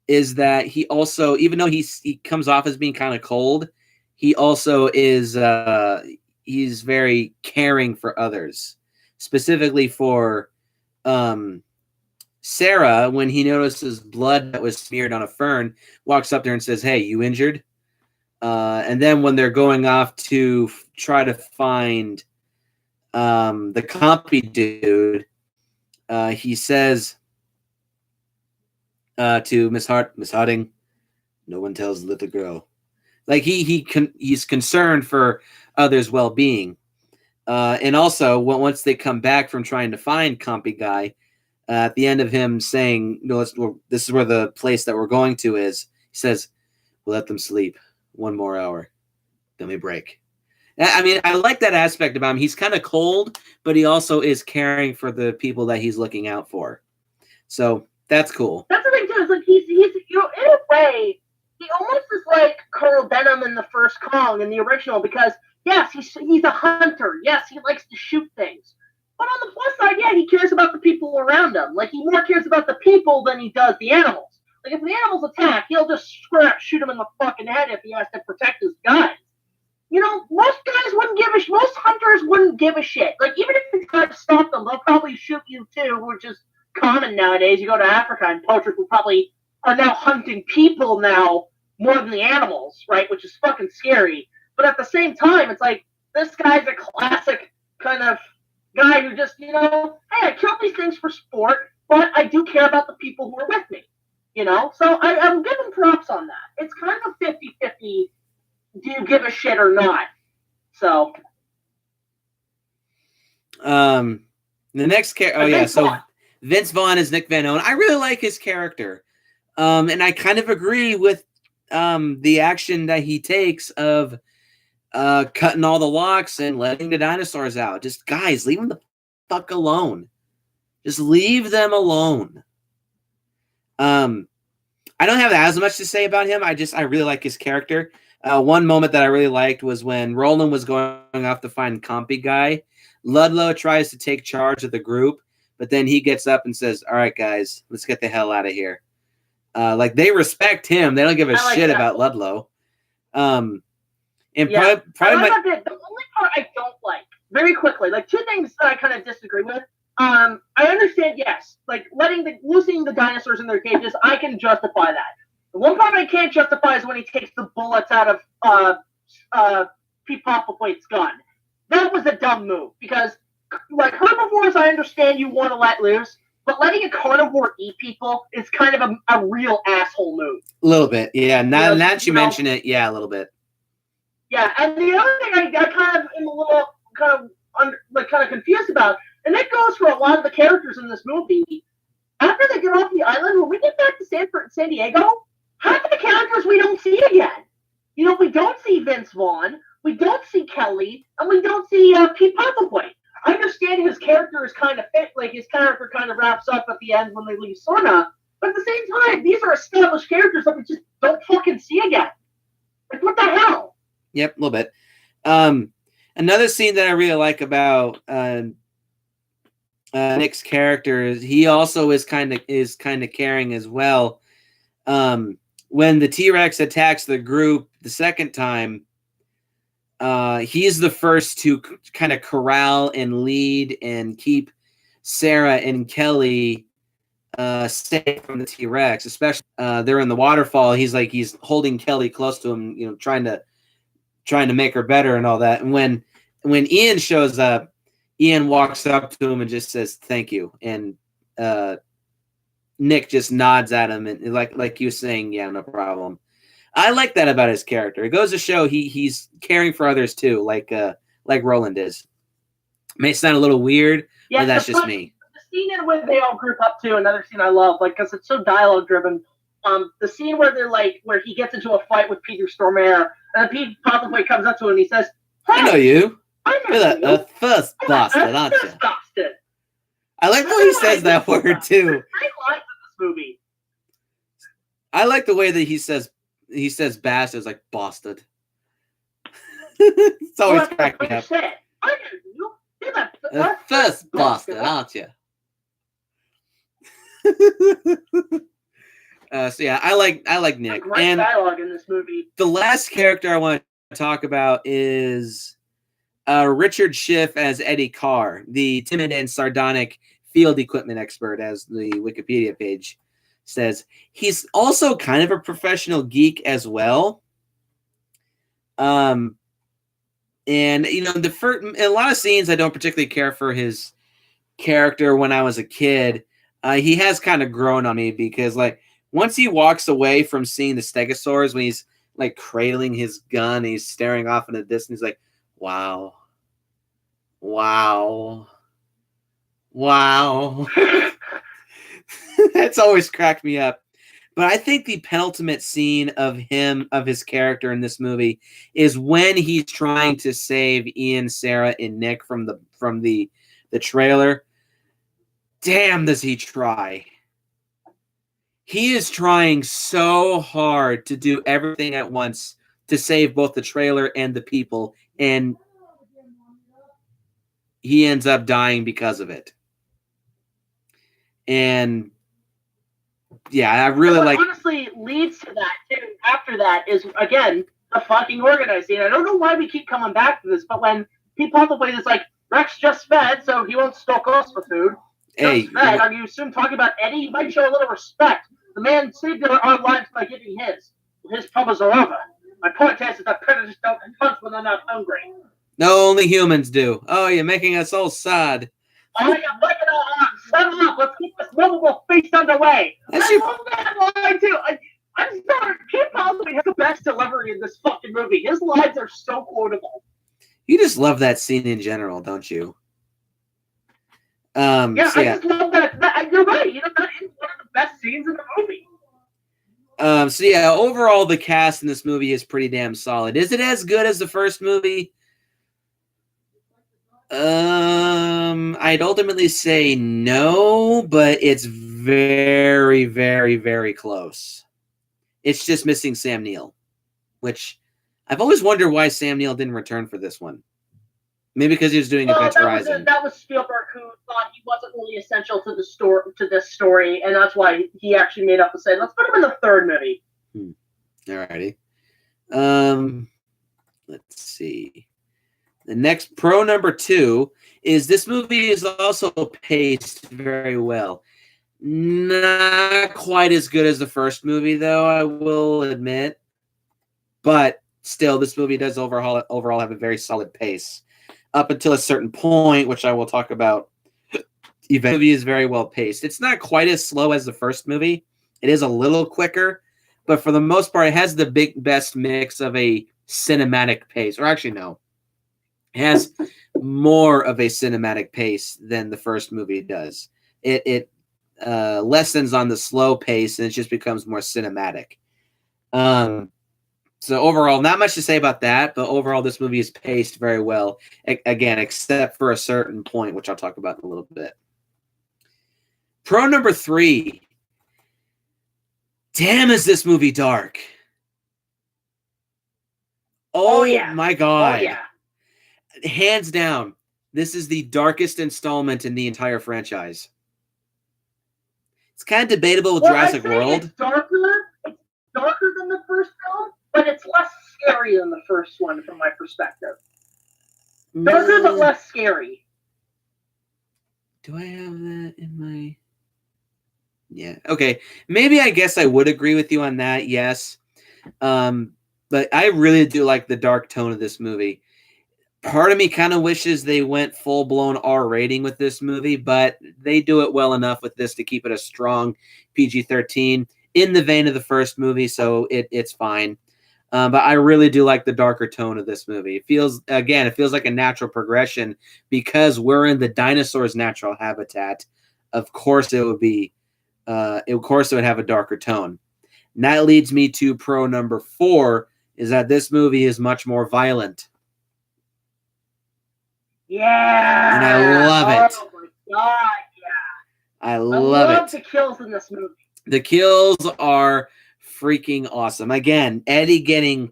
is that he also, even though he comes off as being kind of cold, he also is he's very caring for others, specifically for Sarah. When he notices blood that was smeared on a fern, walks up there and says, "Hey, you injured?" And then when they're going off to try to find the compy dude, he says to Miss Harding, "No one tells the little girl." Like he's concerned for others' well-being, and also once they come back from trying to find compy guy, at the end of him saying, "No, this is where the place that we're going to is," he says, "We'll let them sleep 1 more hour, then we break." I mean, I like that aspect about him. He's kind of cold, but he also is caring for the people that he's looking out for. So that's cool. That's the thing too. Is like he's in a way, he almost is like Carl Denham in the first Kong in the original because yes, he's a hunter. Yes, he likes to shoot things. But on the plus side, yeah, he cares about the people around him. Like he more cares about the people than he does the animals. Like if the animals attack, he'll just shoot them in the fucking head if he has to protect his guys. You know, most hunters wouldn't give a shit. Like, even if you try to stop them, they'll probably shoot you too, which is common nowadays. You go to Africa and poachers are now hunting people now more than the animals, right? Which is fucking scary. But at the same time, it's like, this guy's a classic kind of guy who just, hey, I kill these things for sport, but I do care about the people who are with me. So I'm giving props on that. It's kind of 50-50. Do you give a shit or not? So, the next character. So Vince Vaughn is Nick Van Owen. I really like his character, and I kind of agree with the action that he takes of cutting all the locks and letting the dinosaurs out. Just guys, leave them the fuck alone. Just leave them alone. I don't have as much to say about him. I really like his character. One moment that I really liked was when Roland was going off to find compy guy. Ludlow tries to take charge of the group, but then he gets up and says, "All right, guys, let's get the hell out of here." Like they respect him. They don't give a shit about Ludlow. And yeah. probably the only part I don't like, very quickly, like two things that I kind of disagree with. I understand, yes, like losing the dinosaurs in their cages, I can justify that. The one part I can't justify is when he takes the bullets out of Pete Popplewaite's gun. That was a dumb move because, like herbivores, I understand you want to let loose, but letting a carnivore eat people is kind of a real asshole move. A little bit, yeah. Now that you mention it, yeah, a little bit. Yeah, and the other thing I kind of am a little kind of confused about, and that goes for a lot of the characters in this movie. After they get off the island, when we get back to San Diego, half of the characters we don't see again. You know, we don't see Vince Vaughn, we don't see Kelly, and we don't see Pete Postlethwaite. I understand his character is kind of like his character kind of wraps up at the end when they leave Sorna, but at the same time, these are established characters that we just don't fucking see again. Like, what the hell? Yep, a little bit. Another scene that I really like about Nick's character is he also is kind of caring as well. When the T-Rex attacks the group the second time, he's the first to kind of corral and lead and keep Sarah and Kelly safe from the T-Rex. Especially they're in the waterfall. He's holding Kelly close to him, you know, trying to make her better and all that. And when Ian shows up, Ian walks up to him and just says thank you, and Nick just nods at him and like you saying, yeah, no problem. I like that about his character. It goes to show he's caring for others too, like Roland is. May sound a little weird, but that's just me. The scene in where they all group up too, another scene I love, like because it's so dialogue driven. The scene where where he gets into a fight with Peter Stormare, and Pete Postlethwaite comes up to him and he says, hey, I know you. You're the first bastard, aren't you? Bastard. I like the way he says that word too. Great lines in this movie. I like the way that he says bastard, like bastard. It's always cracking me up. I know you. You're the first bastard, aren't you? So yeah, I like Nick. Great and dialogue in this movie. The last character I want to talk about is Richard Schiff as Eddie Carr, the timid and sardonic field equipment expert, as the Wikipedia page says. He's also kind of a professional geek as well. And you know, in a lot of scenes, I don't particularly care for his character when I was a kid. He has kind of grown on me because, like, once he walks away from seeing the stegosaurs, when he's like cradling his gun, and he's staring off in the distance, like, wow. That's always cracked me up. But I think the penultimate scene of his character in this movie is when he's trying to save Ian, Sarah, and Nick from the trailer. Damn, does he try. He is trying so hard to do everything at once to save both the trailer and the people, and he ends up dying because of it. And yeah, I really what like. Honestly, leads to that too. After that is again the fucking organizing. I don't know why we keep coming back to this, but when Pete Postlethwaite is like, Rex just fed, so he won't stalk us for food. Hey, fed. Are you assume talking about Eddie? You might show a little respect. The man saved our lives by giving his. His troubles are over. My point is that predators don't hunt when they're not hungry. No, only humans do. Oh, you're making us all sad. Oh, you're making us settle up. Let's keep this lovable feast underway. I love that line too. I'm sorry. Pete Postlethwaite has the best delivery in this fucking movie. His lines are so quotable. You just love that scene in general, don't you? I just love that. You're right. You know, that is one of the best scenes in the movie. So yeah, overall the cast in this movie is pretty damn solid. Is it as good as the first movie? I'd ultimately say no, but it's very, very, very close. It's just missing Sam Neill, which I've always wondered why Sam Neill didn't return for this one. Maybe because he was doing Event Horizon. That was Spielberg, who thought he wasn't really essential to this story, and that's why he actually made up the say, let's put him in the third movie. Alrighty. Let's see. The next pro number 2 is this movie is also paced very well. Not quite as good as the first movie, though, I will admit. But still, this movie does overall have a very solid pace. Up until a certain point, which I will talk about, the movie is very well paced. It's not quite as slow as the first movie. It is a little quicker, but for the most part, it has the best mix of a cinematic pace. Or actually, no. It has more of a cinematic pace than the first movie does. It lessens on the slow pace, and it just becomes more cinematic. So overall, not much to say about that, but overall, this movie is paced very well. Again, except for a certain point, which I'll talk about in a little bit. Pro number 3. Damn, is this movie dark? Oh yeah. My God. Oh, yeah. Hands down, this is the darkest installment in the entire franchise. It's kind of debatable with Jurassic World. It's darker than the first film, but it's less scary than the first one from my perspective. Darker but less scary. Do I have that in my... Yeah, okay. Maybe I guess I would agree with you on that, yes. But I really do like the dark tone of this movie. Part of me kind of wishes they went full-blown R rating with this movie, but they do it well enough with this to keep it a strong PG-13 in the vein of the first movie, so it's fine. But I really do like the darker tone of this movie. It feels like a natural progression because we're in the dinosaurs' natural habitat. Of course, it would be. Of course, it would have a darker tone. And that leads me to pro number 4: is that this movie is much more violent. Yeah, and I love it. Oh my God, yeah! I love it. The kills in this movie. The kills are freaking awesome. Again, Eddie getting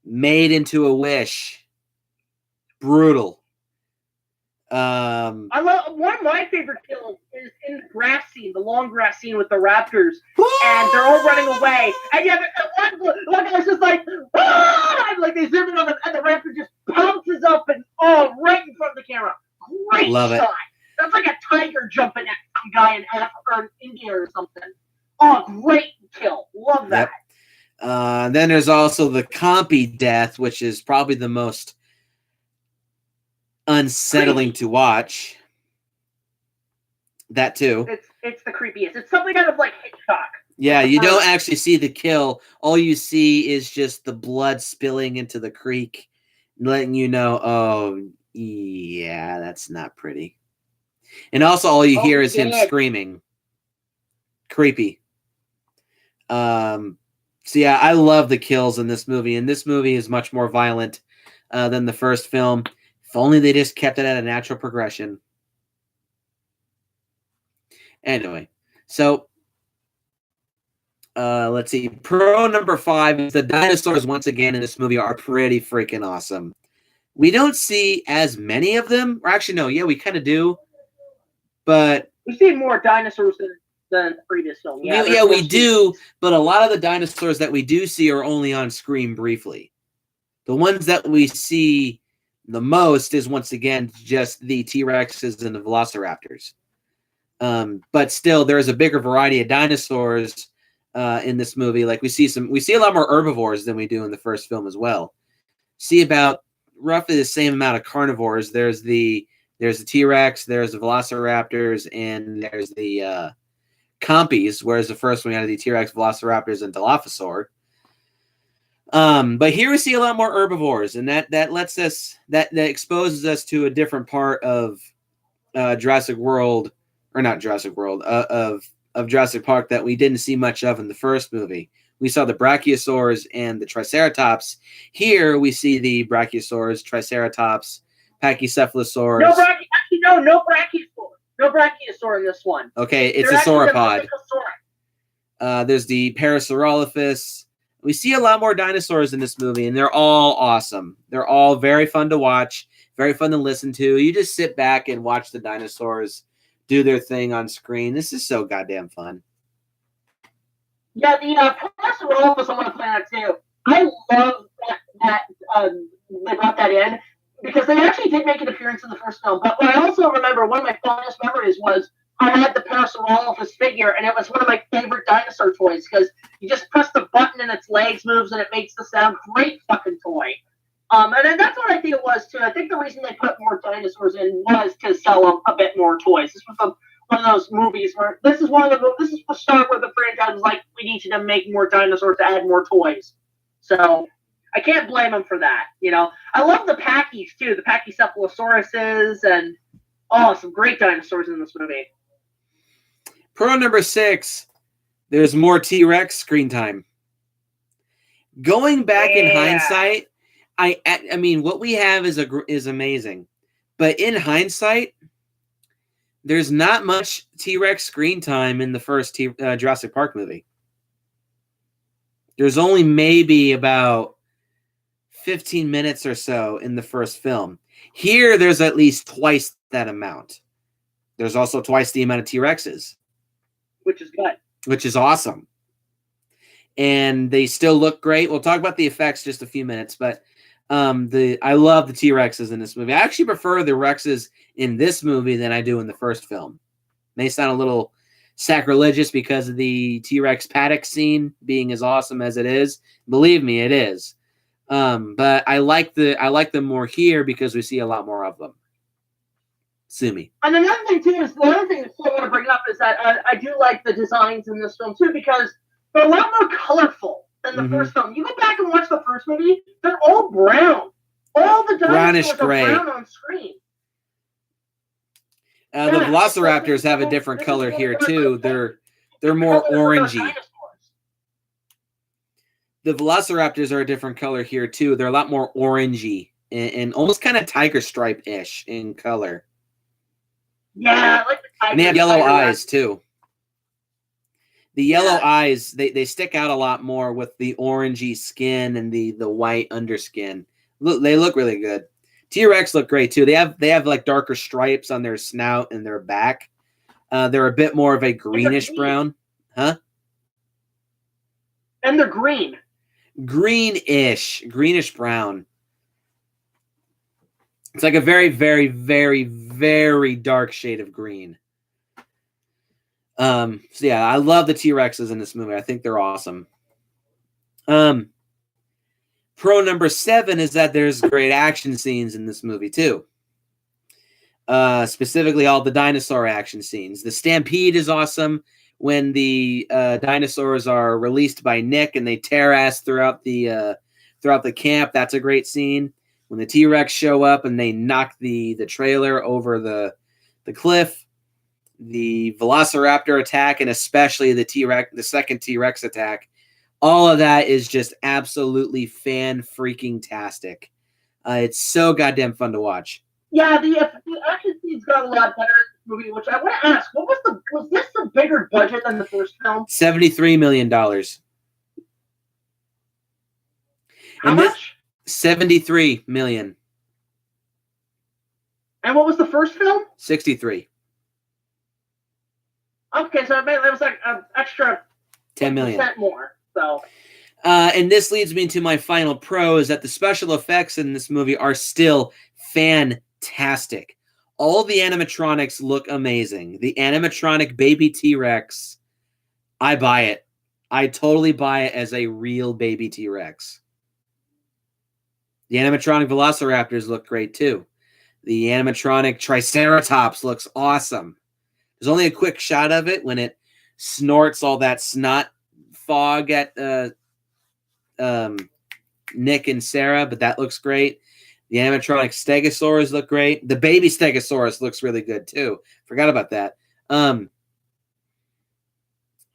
made into a wish. Brutal. I love one of my favorite kills is in the grass scene, the long grass scene with the raptors, and they're all running away. And yeah, one guy's just like, and like they zoom in on them, and the raptor just pounces up and right in front of the camera. Great love shot. It. That's like a tiger jumping at some guy in Africa or in India or something. Oh, great kill. Love that. Yep. Then there's also the compy death, which is probably the most unsettling to watch. That too. It's the creepiest. It's something out of like Hitchcock. Yeah, you don't actually see the kill. All you see is just the blood spilling into the creek, letting you know, oh yeah, that's not pretty. And also all you hear is him screaming. Creepy. So yeah, I love the kills in this movie, and this movie is much more violent than the first film. If only they just kept it at a natural progression. Anyway, so let's see. Pro number 5 is the dinosaurs once again in this movie are pretty freaking awesome. We don't see as many of them. Or actually, no, yeah, we kind of do. But we see more dinosaurs than the previous film. Yeah, we do. But a lot of the dinosaurs that we do see are only on screen briefly. The ones that we see the most is once again just the T-Rexes and the Velociraptors. But still, there's a bigger variety of dinosaurs in this movie. Like we see a lot more herbivores than we do in the first film as well. See about roughly the same amount of carnivores. There's the T-Rex, there's the Velociraptors, and there's the compies. Whereas the first one we had the T-Rex, Velociraptors, and Dilophosaur. But here we see a lot more herbivores, and that lets us that exposes us to a different part of Jurassic World, or not Jurassic World, of Jurassic Park that we didn't see much of in the first movie. We saw the Brachiosaurs and the Triceratops. Here we see the Brachiosaurs, Triceratops, Pachycephalosaurs. No Brachiosaur. No Brachiosaur in this one. Okay, it's a sauropod. There's the Parasaurolophus. We see a lot more dinosaurs in this movie, and they're all awesome. They're all very fun to watch, very fun to listen to. You just sit back and watch the dinosaurs do their thing on screen. This is so goddamn fun. Yeah, the Parasaurolophus, I want to point out too. I love that they brought that in because they actually did make an appearance in the first film. But what I also remember, one of my fondest memories was I had the Parasaurolophus figure, and it was one of my favorite dinosaur toys because you just press the button and its legs moves and it makes the sound. Great fucking toy. And then that's what I think it was too. I think the reason they put more dinosaurs in was to sell a bit more toys. This was one of those movies where this is the start where the franchise was like, we need you to make more dinosaurs to add more toys. So I can't blame them for that. You know, I love the Pachy's too, the Pachycephalosauruses, and some great dinosaurs in this movie. Pro number 6, there's more T-Rex screen time. Going back in hindsight, I mean, what we have is amazing, but in hindsight, there's not much T-Rex screen time in the first Jurassic Park movie. There's only maybe about 15 minutes or so in the first film. Here, there's at least twice that amount. There's also twice the amount of T-Rexes. Which is good. Which is awesome. And they still look great. We'll talk about the effects just a few minutes, but I love the T-Rexes in this movie. I actually prefer the Rexes in this movie than I do in the first film. May sound a little sacrilegious because of the T-Rex paddock scene being as awesome as it is. Believe me, it is. But I like them more here because we see a lot more of them. Sue me. And another thing too is the other thing that I want to bring up is that I do like the designs in this film too, because they're a lot more colorful than the first film. You go back and watch the first movie; they're all brown. All the dinosaurs are brown on screen. The Velociraptors have a different color here too. They're more orangey. The Velociraptors are a different color here too. They're a lot more orangey and almost kind of tiger stripe-ish in color. Yeah, like the tiger. And they have yellow eyes too. The yellow eyes, they stick out a lot more with the orangey skin and the white underskin. They look really good. T-Rex look great too. They have like darker stripes on their snout and their back. They're a bit more of a greenish brown. Huh? And they're green. Greenish brown. It's like a very, very, very, very dark shade of green. So yeah, I love the T-Rexes in this movie. I think they're awesome. Pro number 7 is that there's great action scenes in this movie too. Specifically all the dinosaur action scenes. The stampede is awesome when the dinosaurs are released by Nick and they tear ass throughout the camp. That's a great scene. When the T-Rex show up and they knock the trailer over the cliff. The Velociraptor attack, and especially the second T-Rex attack, all of that is just absolutely fan-freaking-tastic. It's so goddamn fun to watch. Yeah, the action scenes got a lot better in this movie, which I want to ask, was this a bigger budget than the first film? $73 million. How much? $73 million. And what was the first film? 63. Okay, so it was like an extra 10 million more. So, and this leads me to my final pro: is that the special effects in this movie are still fantastic. All the animatronics look amazing. The animatronic baby T-Rex, I buy it. I totally buy it as a real baby T-Rex. The animatronic Velociraptors look great too. The animatronic Triceratops looks awesome. There's only a quick shot of it when it snorts all that snot fog at Nick and Sarah, but that looks great. The animatronic Stegosaurus look great. The baby Stegosaurus looks really good too. Forgot about that.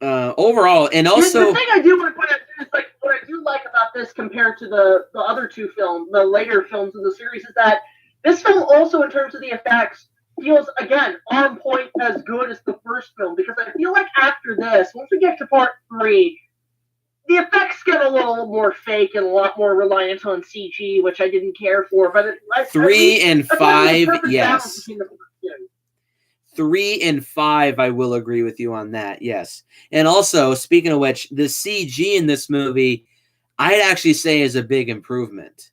Overall, and also the thing I do want to point out is like what I do like about this compared to the other two films, the later films in the series, is that this film also, in terms of the effects, feels, again, on point, as good as the first film, because I feel like after this, once we get to part 3, the effects get a little more fake and a lot more reliant on CG, which I didn't care for. But 3 and 5, yes. 3 and 5, I will agree with you on that, yes. And also, speaking of which, the CG in this movie, I'd actually say is a big improvement.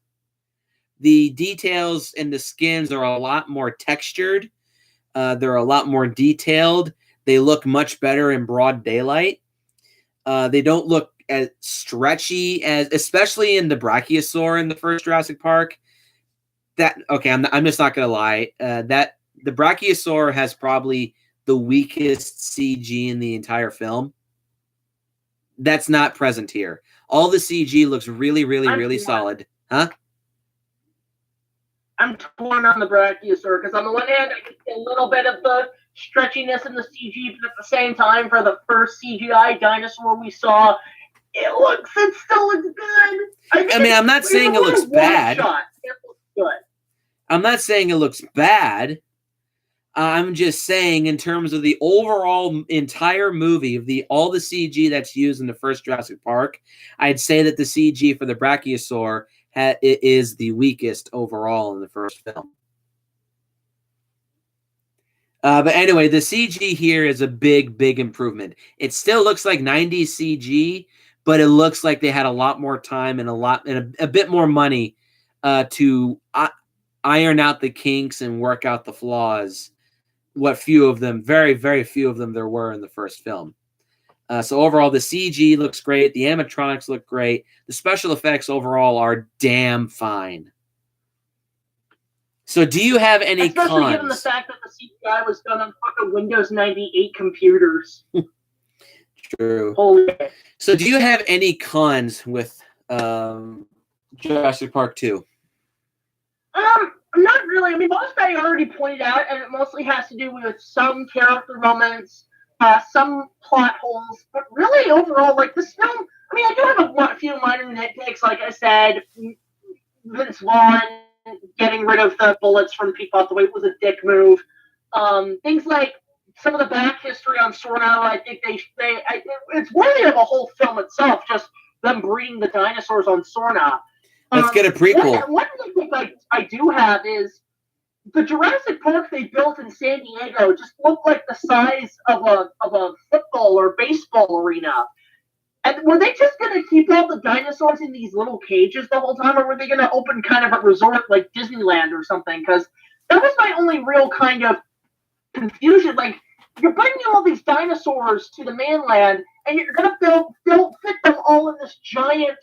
The details and the skins are a lot more textured. They're a lot more detailed. They look much better in broad daylight. They don't look as stretchy as, especially in the Brachiosaur in the first Jurassic Park. I'm just not gonna lie. That the Brachiosaur has probably the weakest CG in the entire film. That's not present here. All the CG looks really, really, really solid. Huh? I'm torn on the Brachiosaur because on the one hand, I can see a little bit of the stretchiness in the CG, but at the same time, for the first CGI dinosaur we saw, it still looks good. I mean, I'm not saying it looks bad. It looks good. I'm not saying it looks bad. I'm just saying, in terms of the overall entire movie of all the CG that's used in the first Jurassic Park, I'd say that the CG for the Brachiosaur is the weakest overall in the first film. But anyway, the CG here is a big, big improvement. It still looks like 90s CG, but it looks like they had a lot more time and a bit more money to iron out the kinks and work out the flaws. What few of them, very, very few of them there were in the first film. So overall, the CG looks great. The animatronics look great. The special effects overall are damn fine. So do you have any cons? Especially given the fact that the CGI was done on fucking Windows 98 computers. True. Holy. So do you have any cons with Jurassic Park 2? Not really. I mean, most I already pointed out, and it mostly has to do with some character moments, some plot holes, but really overall, like this film. I mean, I do have a few minor nitpicks. Like I said, Vince Vaughn getting rid of the bullets from people out the way was a dick move. Things like some of the back history on Sorno, I think it's worthy of a whole film itself. Just them breeding the dinosaurs on Sorno. Let's get a prequel. One thing I do have is the Jurassic Park they built in San Diego just looked like the size of a football or baseball arena. And were they just going to keep all the dinosaurs in these little cages the whole time, or were they going to open kind of a resort like Disneyland or something? Because that was my only real kind of confusion. Like, you're bringing all these dinosaurs to the mainland, and you're going to fit them all in this giant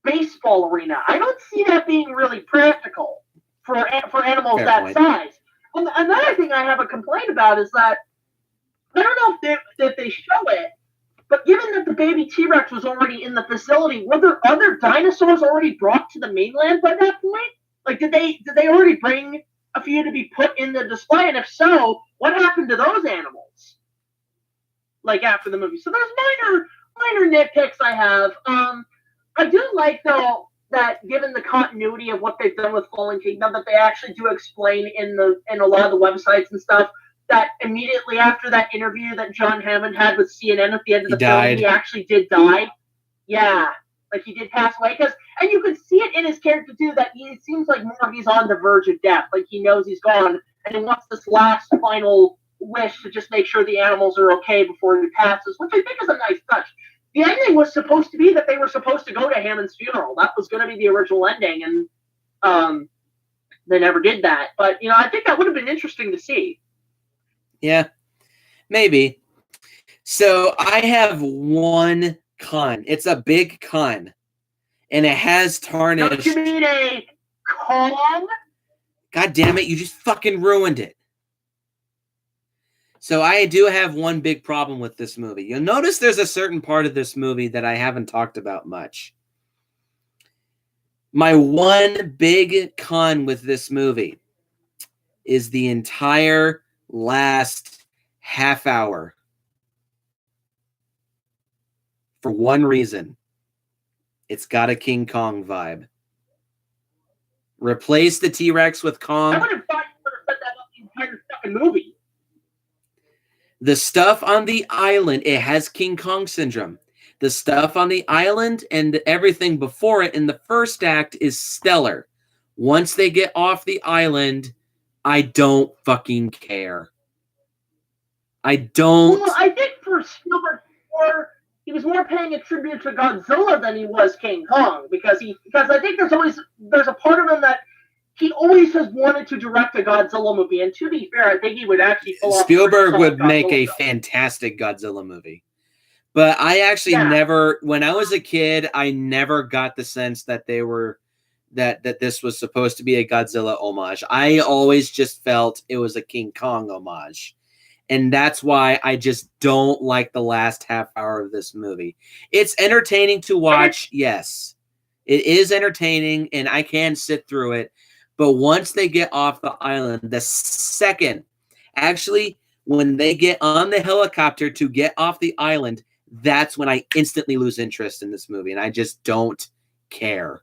baseball arena. I don't see that being really practical for animals that size. And another thing I have a complaint about is that I don't know if they show it, but given that the baby T-Rex was already in the facility, were there other dinosaurs already brought to the mainland by that point? Like, did they already bring a few to be put in the display? And if so, what happened to those animals? Like, after the movie. So there's minor nitpicks I have. I do like, though, that given the continuity of what they've done with Fallen Kingdom, that they actually do explain in a lot of the websites and stuff that immediately after that interview that John Hammond had with CNN at the end of the film, he actually did die. Yeah, like he did pass away. And you could see it in his character, too, that it seems like more he's on the verge of death. Like he knows he's gone, and he wants this last final wish to just make sure the animals are okay before he passes, which I think is a nice touch. The ending was supposed to be that they were supposed to go to Hammond's funeral. That was going to be the original ending, and they never did that. But, I think that would have been interesting to see. Yeah, maybe. So I have one con. It's a big con, and it has tarnished. Don't you mean a con? God damn it, you just fucking ruined it. So I do have one big problem with this movie. You'll notice there's a certain part of this movie that I haven't talked about much. My one big con with this movie is the entire last half hour. For one reason. It's got a King Kong vibe. Replace the T-Rex with Kong. I would have thought you would have set that up the entire fucking movie. The stuff on the island, it has King Kong syndrome. The stuff on the island and everything before it in the first act is stellar. Once they get off the island, I don't fucking care. I don't. Well, I think for Spielberg, he was more paying a tribute to Godzilla than he was King Kong, because I think there's a part of him that he always has wanted to direct a Godzilla movie, and to be fair, I think he would actually pull off. Spielberg would make a fantastic Godzilla movie. But I actually never, when I was a kid, I never got the sense that they were, that this was supposed to be a Godzilla homage. I always just felt it was a King Kong homage. And that's why I just don't like the last half hour of this movie. It's entertaining to watch, yes. It is entertaining, and I can sit through it. But once they get off the island, the second, actually, when they get on the helicopter to get off the island, that's when I instantly lose interest in this movie, and I just don't care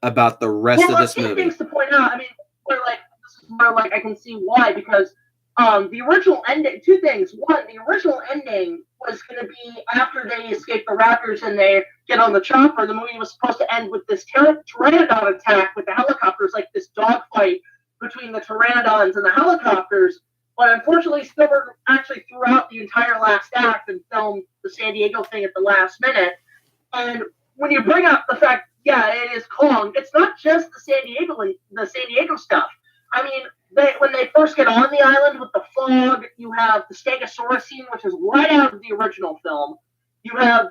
about the rest of this movie. Things to point out. I mean, this is where I can see why, because the original ending. Two things. One, the original ending was going to be after they escape the raptors and they get on the chopper. The movie was supposed to end with this pteranodon attack with the helicopters, like this dogfight between the pteranodons and the helicopters. But unfortunately, Spielberg actually threw out the entire last act and filmed the San Diego thing at the last minute. And when you bring up the fact, yeah, it is Kong, it's not just the San Diego stuff. I mean, when they first get on the island with the fog, you have the Stegosaurus scene, which is right out of the original film. You have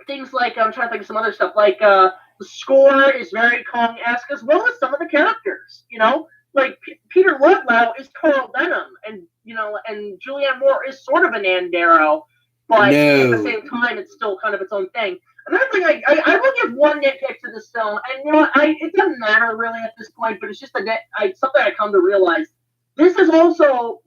things like, I'm trying to think of some other stuff, like the score is very Kong-esque, as well as some of the characters, you know? Like, Peter Ludlow is Carl Venom, and, you know, and Julianne Moore is sort of an Andero, but at the same time, it's still kind of its own thing. Another thing, I will give one nitpick to this film, and you know what, it doesn't matter really at this point, but it's just something I come to realize. This is also,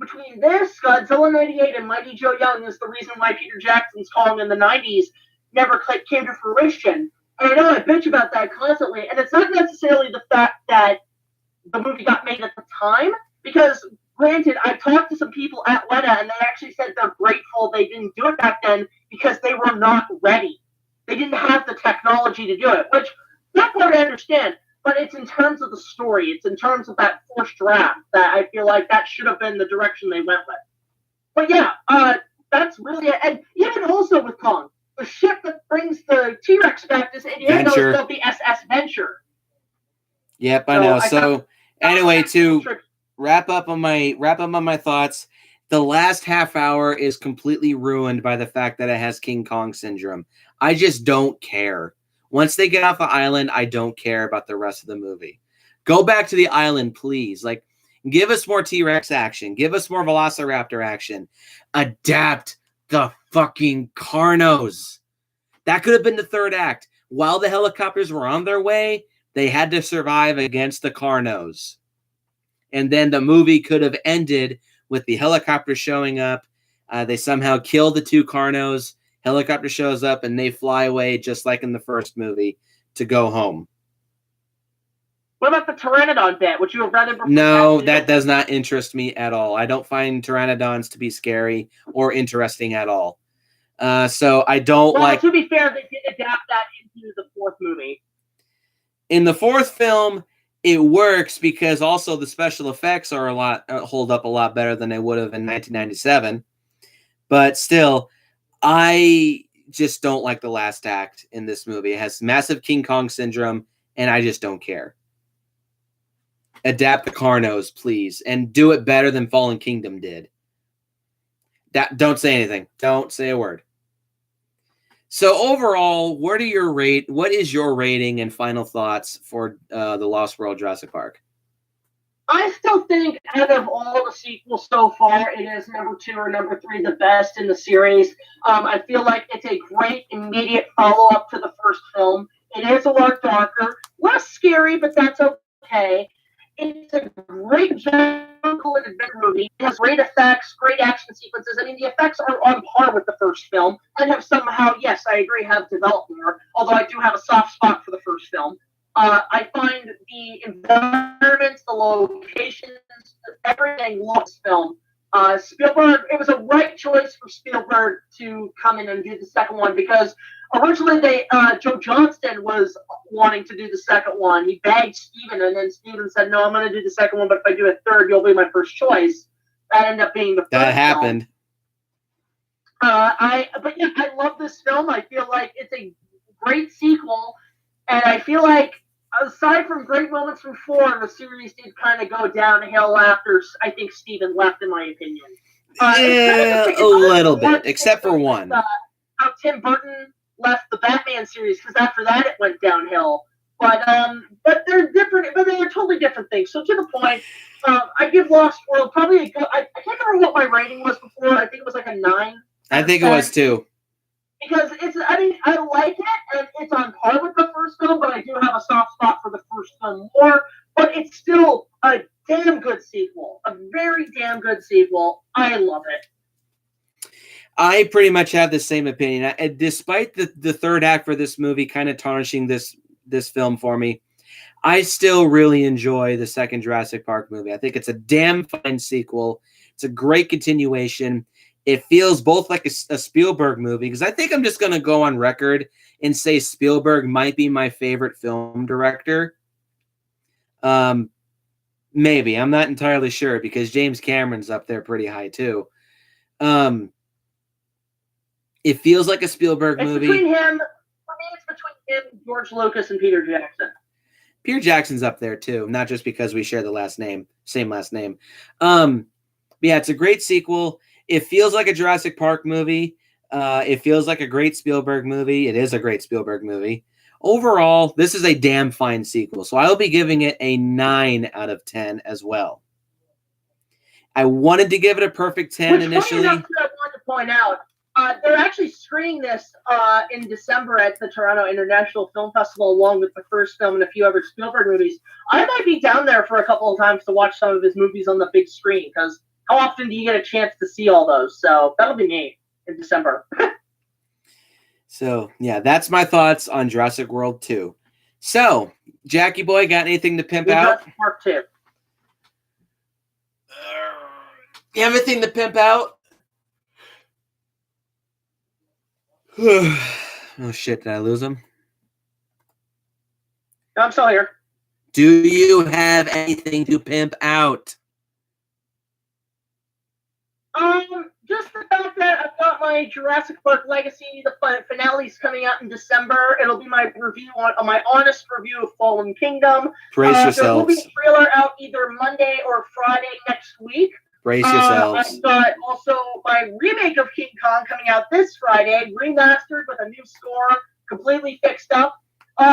between this, Godzilla 98, and Mighty Joe Young is the reason why Peter Jackson's Kong in the 90s never came to fruition. And I know I bitch about that constantly, and it's not necessarily the fact that the movie got made at the time, because granted, I talked to some people at Weta, and they actually said they're grateful they didn't do it back then because they were not ready. They didn't have the technology to do it, which that part I understand, but it's in terms of the story. It's in terms of that first draft that I feel like that should have been the direction they went with. But yeah, that's really it. And even also with Kong, the ship that brings the T-Rex back to San Diego is called the SS Venture. Yep, I know. So anyway, to wrap up on my thoughts, the last half hour is completely ruined by the fact that it has King Kong syndrome. I just don't care. Once they get off the island, I don't care about the rest of the movie. Go back to the island, please. Like, give us more T-Rex action. Give us more Velociraptor action. Adapt the fucking Carnos. That could have been the third act. While the helicopters were on their way, they had to survive against the Carnos. And then the movie could have ended with the helicopter showing up. They somehow kill the two Carnos. Helicopter shows up and they fly away just like in the first movie to go home. What about the Pteranodon bit? Would you have rather? No, that does not interest me at all. I don't find Pteranodons to be scary or interesting at all. So I don't like... To be fair, they did adapt that into the fourth movie. In the fourth film, it works because also the special effects are hold up a lot better than they would have in 1997. But still, I just don't like the last act in this movie. It has massive King Kong syndrome, and I just don't care. Adapt the Carnos, please, and do it better than Fallen Kingdom did. Don't say anything. Don't say a word. So overall, what is your rating and final thoughts for The Lost World Jurassic Park? I still think out of all the sequels so far, it is number 2 or number 3 the best in the series. I feel like it's a great immediate follow-up to the first film. It is a lot darker, less scary, but that's okay. It's a great jungle and adventure movie. It has great effects, great action sequences. I mean, the effects are on par with the first film and have somehow, yes, I agree, have developed more, although I do have a soft spot for the first film. I find the environments, the locations, everything loves film. Spielberg, it was a right choice for Spielberg to come in and do the second one because originally Joe Johnston was wanting to do the second one. He begged Steven, and then Steven said, "No, I'm going to do the second one, but if I do a third, you'll be my first choice." That ended up being the third. That happened. But yeah, I love this film. I feel like it's a great sequel, and I feel like aside from great moments from 4, the series did kind of go downhill after I think Steven left, in my opinion. A little bit, except for one. How Tim Burton left the Batman series, because after that it went downhill. But they're different, but they're totally different things. So to the point, I give Lost World probably a good. I can't remember what my rating was before. I think it was like a 9. I think it was too. Because I like it, and it's on par with the first film, but I do have a soft spot for the first film more. But it's still a damn good sequel, a very damn good sequel. I love it. I pretty much have the same opinion. Despite the third act for this movie kind of tarnishing this film for me, I still really enjoy the second Jurassic Park movie. I think it's a damn fine sequel. It's a great continuation. It feels both like a Spielberg movie, because I think I'm just going to go on record and say Spielberg might be my favorite film director. Maybe. I'm not entirely sure, because James Cameron's up there pretty high too. It feels like a Spielberg movie. For me, it's between him, George Lucas, and Peter Jackson. Peter Jackson's up there too, not just because we share the same last name. Yeah, it's a great sequel. It feels like a Jurassic Park movie. It feels like a great Spielberg movie. It is a great Spielberg movie. Overall, this is a damn fine sequel. So I'll be giving it a 9 out of 10 as well. I wanted to give it a perfect 10 initially. Funny enough, I wanted to point out, they're actually screening this in December at the Toronto International Film Festival, along with the first film and a few other Spielberg movies. I might be down there for a couple of times to watch some of his movies on the big screen, because how often do you get a chance to see all those? So that'll be me in December. So, yeah, that's my thoughts on Jurassic World 2. So, Jackie boy, got anything to pimp out? Jurassic Park 2. You have anything to pimp out? Oh, shit, did I lose him? No, I'm still here. Do you have anything to pimp out? Just the fact that I've got my Jurassic Park Legacy, the finale's coming out in December. It'll be my review on my honest review of Fallen Kingdom. Brace yourselves. There will be a trailer out either Monday or Friday next week. Brace yourselves. I've got also my remake of King Kong coming out this Friday, remastered with a new score, completely fixed up,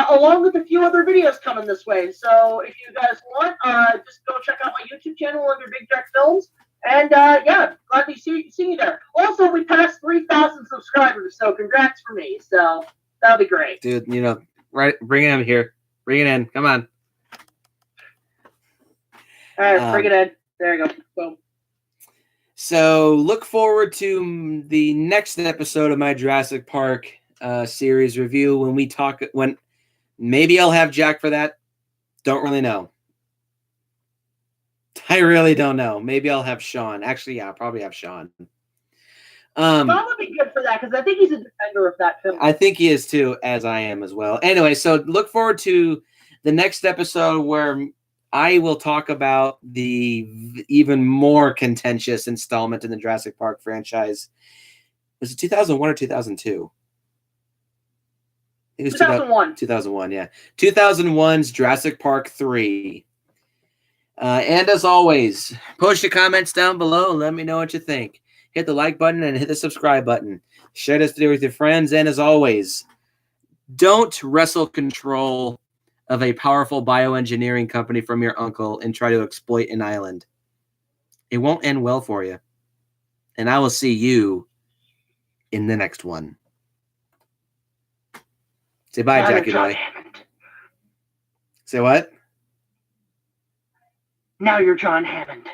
along with a few other videos coming this way. So if you guys want, just go check out my YouTube channel under Big Jack Films. And yeah, glad to see you there. Also, we passed 3,000 subscribers, so congrats for me. So that'll be great, dude. You know, right? Bring it in here. Bring it in. Come on. All right, bring it in. There you go. Boom. So look forward to the next episode of my Jurassic Park series review when we talk. When maybe I'll have Jack for that. Don't really know. I really don't know. Maybe I'll have Sean. Actually, yeah, I'll probably have Sean. Sean would be good for that, because I think he's a defender of that film. I think he is too, as I am as well. Anyway, so look forward to the next episode where I will talk about the even more contentious installment in the Jurassic Park franchise. Was it 2001 or 2002? I think it was 2001. 2001, yeah. 2001's Jurassic Park 3. And as always, post your comments down below and let me know what you think. Hit the like button and hit the subscribe button. Share this video with your friends. And as always, don't wrestle control of a powerful bioengineering company from your uncle and try to exploit an island. It won't end well for you. And I will see you in the next one. Say bye, Jackie boy. Say what? Now you're John Hammond.